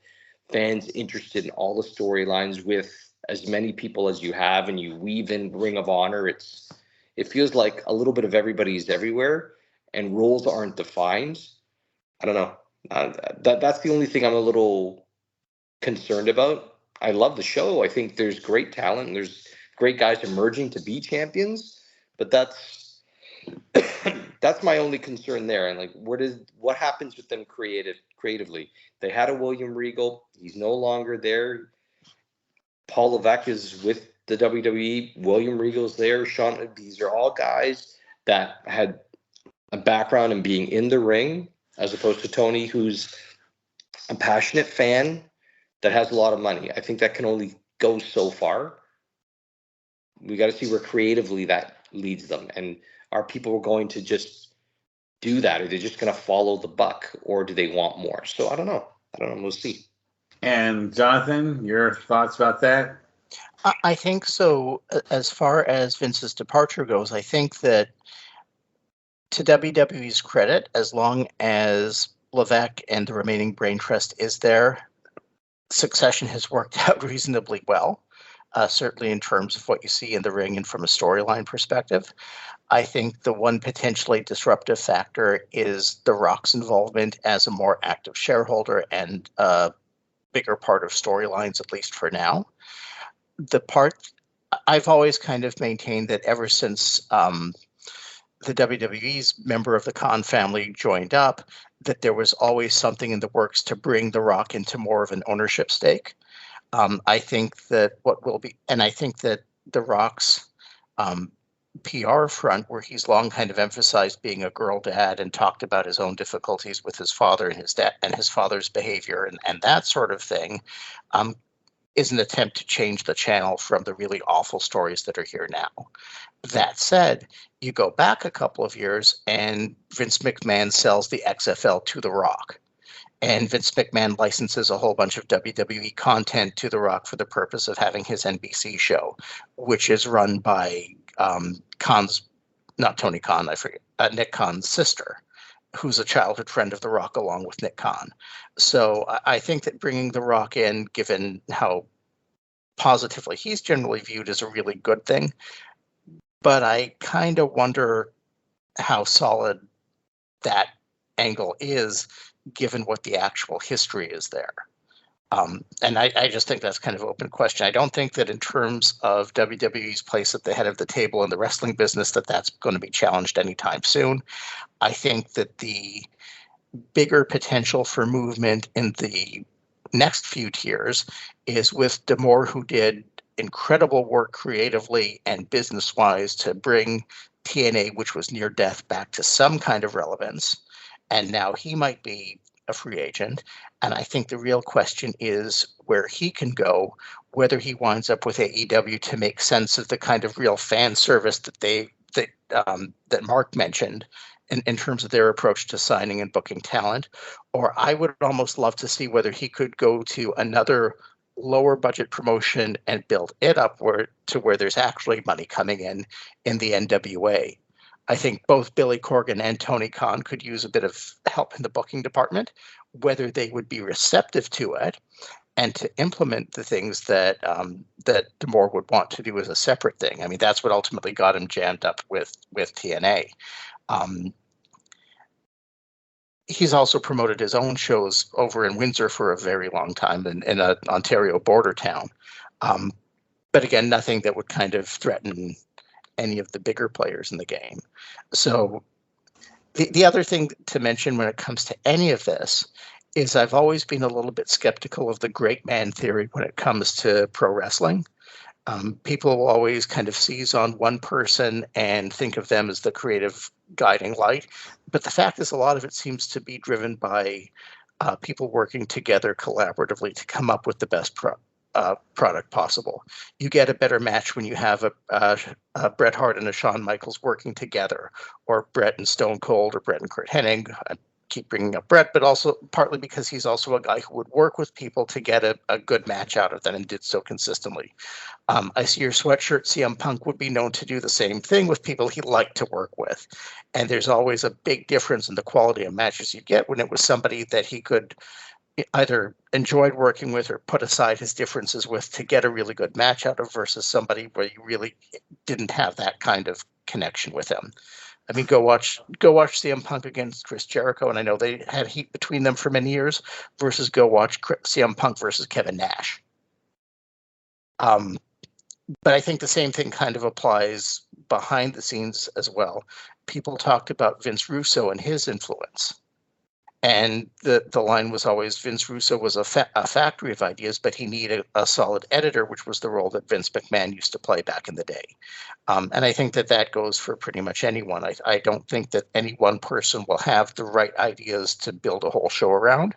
[SPEAKER 2] fans interested in all the storylines with as many people as you have, and you weave in Ring of Honor? It feels like a little bit of everybody's everywhere, and roles aren't defined. I don't know. That's the only thing I'm a little concerned about. I love the show. I think there's great talent, and there's great guys emerging to be champions, but that's my only concern there. And what happens with them creatively? They had a William Regal. He's no longer there. Paul Levesque is with the WWE. William Regal's there. These are all guys that had a background in being in the ring, as opposed to Tony, who's a passionate fan that has a lot of money. I think that can only go so far. We got to see where creatively that leads them. And are people going to just do that? Are they just going to follow the buck, or do they want more? So I don't know. We'll see.
[SPEAKER 1] And Jonathan, your thoughts about that?
[SPEAKER 3] I think so. As far as Vince's departure goes, I think that, to WWE's credit, as long as Levesque and the remaining brain trust is there, succession has worked out reasonably well, certainly in terms of what you see in the ring and from a storyline perspective. I think the one potentially disruptive factor is The Rock's involvement as a more active shareholder and a bigger part of storylines, at least for now. The part I've always kind of maintained that ever since the WWE's member of the Khan family joined up, that there was always something in the works to bring The Rock into more of an ownership stake. I think that I think that The Rock's PR front, where he's long kind of emphasized being a girl dad and talked about his own difficulties with his father and his dad and his father's behavior and that sort of thing, is an attempt to change the channel from the really awful stories that are here now. That said, you go back a couple of years and Vince McMahon sells the XFL to The Rock. And Vince McMahon licenses a whole bunch of WWE content to The Rock for the purpose of having his NBC show, which is run by not Tony Khan, I forget, Nick Khan's sister, who's a childhood friend of The Rock along with Nick Khan. So I think that bringing The Rock in, given how positively he's generally viewed, is a really good thing. But I kind of wonder how solid that angle is, given what the actual history is there. And I just think that's kind of an open question. I don't think that in terms of WWE's place at the head of the table in the wrestling business, that's going to be challenged anytime soon. I think that the bigger potential for movement in the next few tiers is with D'Amore, who did incredible work creatively and business-wise to bring TNA, which was near death, back to some kind of relevance. And now he might be a free agent. And I think the real question is where he can go, whether he winds up with AEW to make sense of the kind of real fan service that Marc mentioned in terms of their approach to signing and booking talent. Or I would almost love to see whether he could go to another lower budget promotion and build it up to where there's actually money coming in the NWA. I think both Billy Corgan and Tony Khan could use a bit of help in the booking department, whether they would be receptive to it and to implement the things that D'Amore would want to do as a separate thing. I mean, that's what ultimately got him jammed up with TNA. He's also promoted his own shows over in Windsor for a very long time in an Ontario border town. But again, nothing that would kind of threaten any of the bigger players in the game. So the other thing to mention when it comes to any of this is I've always been a little bit skeptical of the great man theory when it comes to pro wrestling. People will always kind of seize on one person and think of them as the creative guiding light. But the fact is, a lot of it seems to be driven by people working together collaboratively to come up with the best product possible. You get a better match when you have a Bret Hart and a Shawn Michaels working together, or Bret and Stone Cold, or Bret and Kurt Hennig. I keep bringing up Bret, but also partly because he's also a guy who would work with people to get a good match out of them and did so consistently. I see your sweatshirt. CM Punk would be known to do the same thing with people he liked to work with. And there's always a big difference in the quality of matches you get when it was somebody that he could either enjoyed working with or put aside his differences with to get a really good match out of, versus somebody where you really didn't have that kind of connection with him. I mean, go watch CM Punk against Chris Jericho, and I know they had heat between them for many years, versus go watch CM Punk versus Kevin Nash. But I think the same thing kind of applies behind the scenes as well. People talked about Vince Russo and his influence. And the line was always Vince Russo was a factory of ideas, but he needed a solid editor, which was the role that Vince McMahon used to play back in the day. And I think that goes for pretty much anyone. I don't think that any one person will have the right ideas to build a whole show around.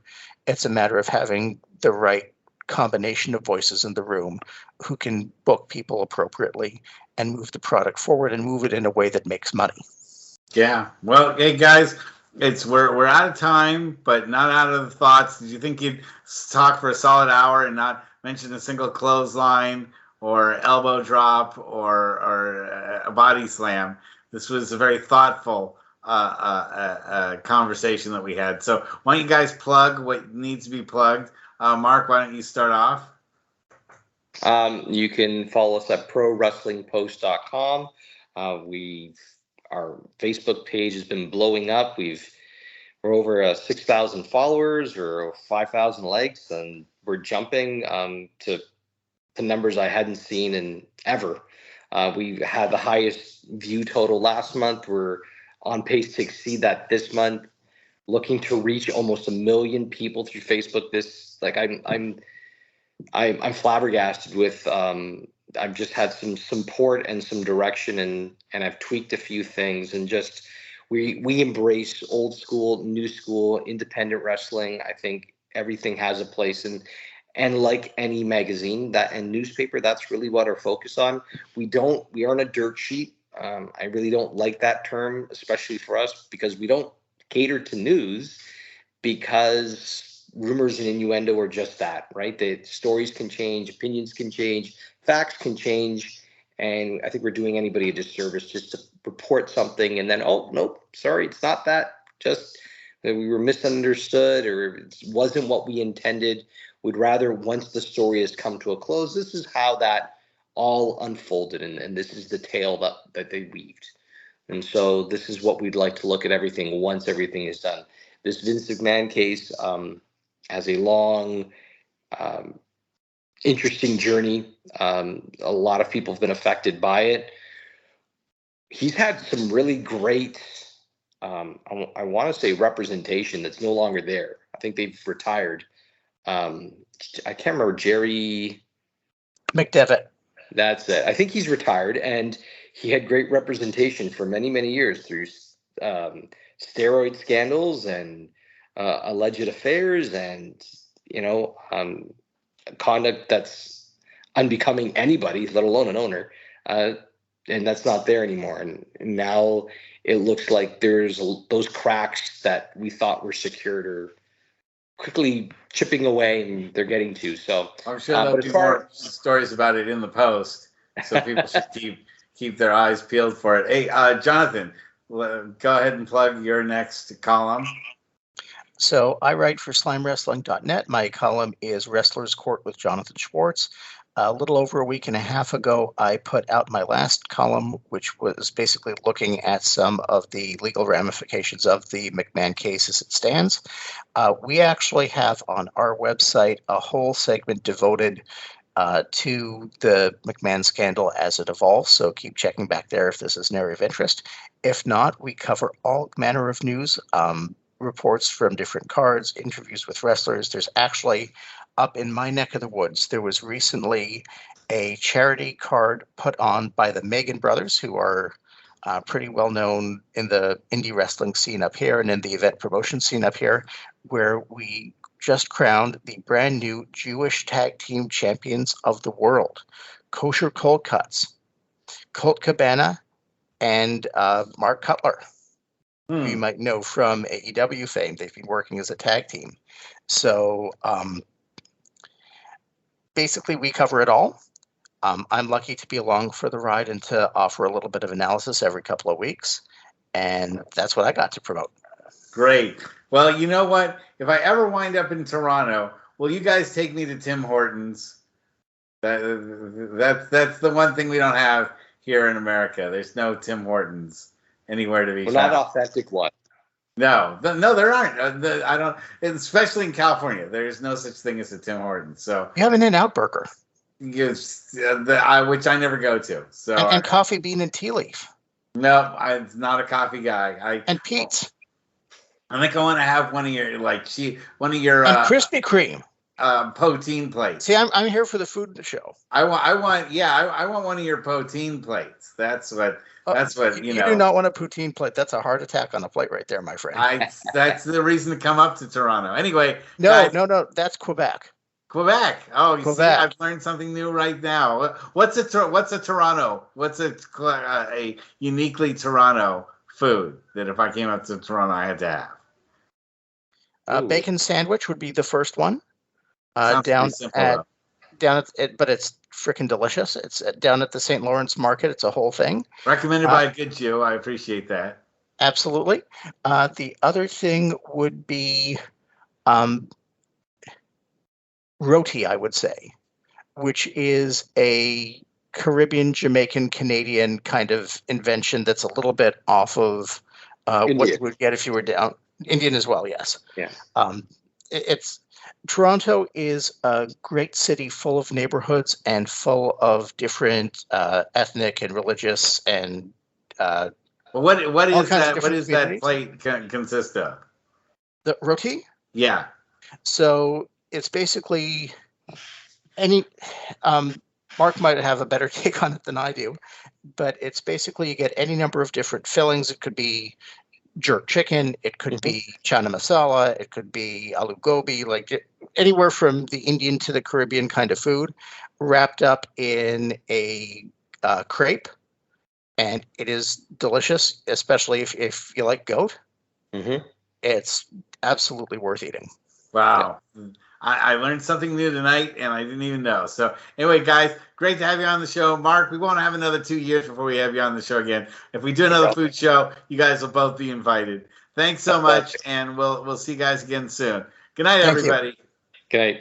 [SPEAKER 3] It's a matter of having the right combination of voices in the room who can book people appropriately and move the product forward and move it in a way that makes money.
[SPEAKER 1] Yeah. Well, hey, guys. We're out of time, but not out of the thoughts. Did you think you'd talk for a solid hour and not mention a single clothesline or elbow drop or a body slam? This was a very thoughtful conversation that we had. So why don't you guys plug what needs to be plugged? Marc, why don't you start off?
[SPEAKER 2] You can follow us at prowrestlingpost.com. Our Facebook page has been blowing up. We're over 6,000 followers or 5,000 likes, and we're jumping to numbers I hadn't seen in ever. We had the highest view total last month. We're on pace to exceed that this month. Looking to reach almost 1 million people through Facebook. I'm flabbergasted with. I've just had some support and some direction, and I've tweaked a few things, and just we embrace old school, new school, independent wrestling. I think everything has a place, and like any magazine and newspaper, that's really what our focus on. We aren't a dirt sheet. I really don't like that term, especially for us, because we don't cater to news, because rumors and innuendo are just that, right? The stories can change, opinions can change, facts can change, and I think we're doing anybody a disservice just to report something and then, oh, nope, sorry, it's not that, just that we were misunderstood or it wasn't what we intended. We'd rather, once the story has come to a close, this is how that all unfolded, and this is the tale that they weaved. And so this is what we'd like to look at everything once everything is done. this Vince McMahon case has a long, interesting journey. A lot of people have been affected by it. He's had some really great, I want to say, representation that's no longer there. I think they've retired. I can't remember, Jerry
[SPEAKER 3] McDevitt.
[SPEAKER 2] That's it. I think he's retired, and he had great representation for many, many years through steroid scandals and alleged affairs and, conduct that's unbecoming anybody, let alone an owner. And that's not there anymore. And now it looks like there's those cracks that we thought were secured are quickly chipping away, and they're getting to. So
[SPEAKER 1] I'm sure there'll be more stories about it in the post, so people should keep their eyes peeled for it. Hey, Jonathan, go ahead and plug your next column.
[SPEAKER 3] So I write for SlimeWrestling.net. My column is Wrestler's Court with Jonathan Schwartz. A little over a week and a half ago, I put out my last column, which was basically looking at some of the legal ramifications of the McMahon case as it stands. We actually have on our website a whole segment devoted to the McMahon scandal as it evolves, so keep checking back there if this is an area of interest. If not, we cover all manner of news, reports from different cards, interviews with wrestlers. There's actually, up in my neck of the woods, there was recently a charity card put on by the Megan brothers, who are pretty well known in the indie wrestling scene up here and in the event promotion scene up here, where we just crowned the brand new Jewish tag team champions of the world, Kosher Cold Cuts, Colt Cabana, and Mark Cutler, who you might know from AEW fame. They've been working as a tag team. So basically, we cover it all. I'm lucky to be along for the ride and to offer a little bit of analysis every couple of weeks. And that's what I got to promote.
[SPEAKER 1] Great. Well, you know what? If I ever wind up in Toronto, will you guys take me to Tim Hortons? That's the one thing we don't have here in America. There's no Tim Hortons anywhere to be found.
[SPEAKER 2] Not authentic one.
[SPEAKER 1] No, there aren't. I don't, especially in California. There's no such thing as a Tim Hortons. So
[SPEAKER 3] you have an In-N-Out Burger,
[SPEAKER 1] which I never go to. So
[SPEAKER 3] and Coffee Bean and Tea Leaf.
[SPEAKER 1] No, I'm not a coffee guy.
[SPEAKER 3] And Pete's.
[SPEAKER 1] I think I want to have one of your
[SPEAKER 3] and Krispy Kreme.
[SPEAKER 1] Poutine plates.
[SPEAKER 3] See, I'm here for the food show.
[SPEAKER 1] I want one of your poutine plates. That's what you know.
[SPEAKER 3] You do not want a poutine plate. That's a heart attack on a plate right there, my friend.
[SPEAKER 1] That's the reason to come up to Toronto. Anyway,
[SPEAKER 3] no,
[SPEAKER 1] guys,
[SPEAKER 3] no, that's Quebec.
[SPEAKER 1] Quebec. Oh, you
[SPEAKER 3] Quebec.
[SPEAKER 1] See, I've learned something new right now. What's a Toronto? What's a uniquely Toronto food that if I came up to Toronto I had to have?
[SPEAKER 3] Bacon sandwich would be the first one.
[SPEAKER 1] But
[SPEAKER 3] it's freaking delicious. It's down at the St. Lawrence Market. It's a whole thing.
[SPEAKER 1] Recommended by a good Jew. I appreciate that.
[SPEAKER 3] Absolutely. The other thing would be roti, I would say, which is a Caribbean, Jamaican, Canadian kind of invention that's a little bit off of what you would get if you were down. Indian as well, yes.
[SPEAKER 2] Yeah.
[SPEAKER 3] Toronto is a great city full of neighborhoods and full of different ethnic and religious and
[SPEAKER 1] what is that plate consist of?
[SPEAKER 3] The roti?
[SPEAKER 1] Yeah.
[SPEAKER 3] So it's basically any Marc might have a better take on it than I do, but it's basically you get any number of different fillings. It could be jerk chicken, it could be chana masala, it could be aloo gobi, like anywhere from the Indian to the Caribbean kind of food, wrapped up in a crepe, and it is delicious, especially if you like goat. It's absolutely worth eating.
[SPEAKER 1] Wow. Yeah. I learned something new tonight, and I didn't even know. So anyway, guys, great to have you on the show. Marc, we won't have another 2 years before we have you on the show again. If we do another food show, you guys will both be invited. Thanks so much, and we'll see you guys again soon. Good night, everybody.
[SPEAKER 2] Good night.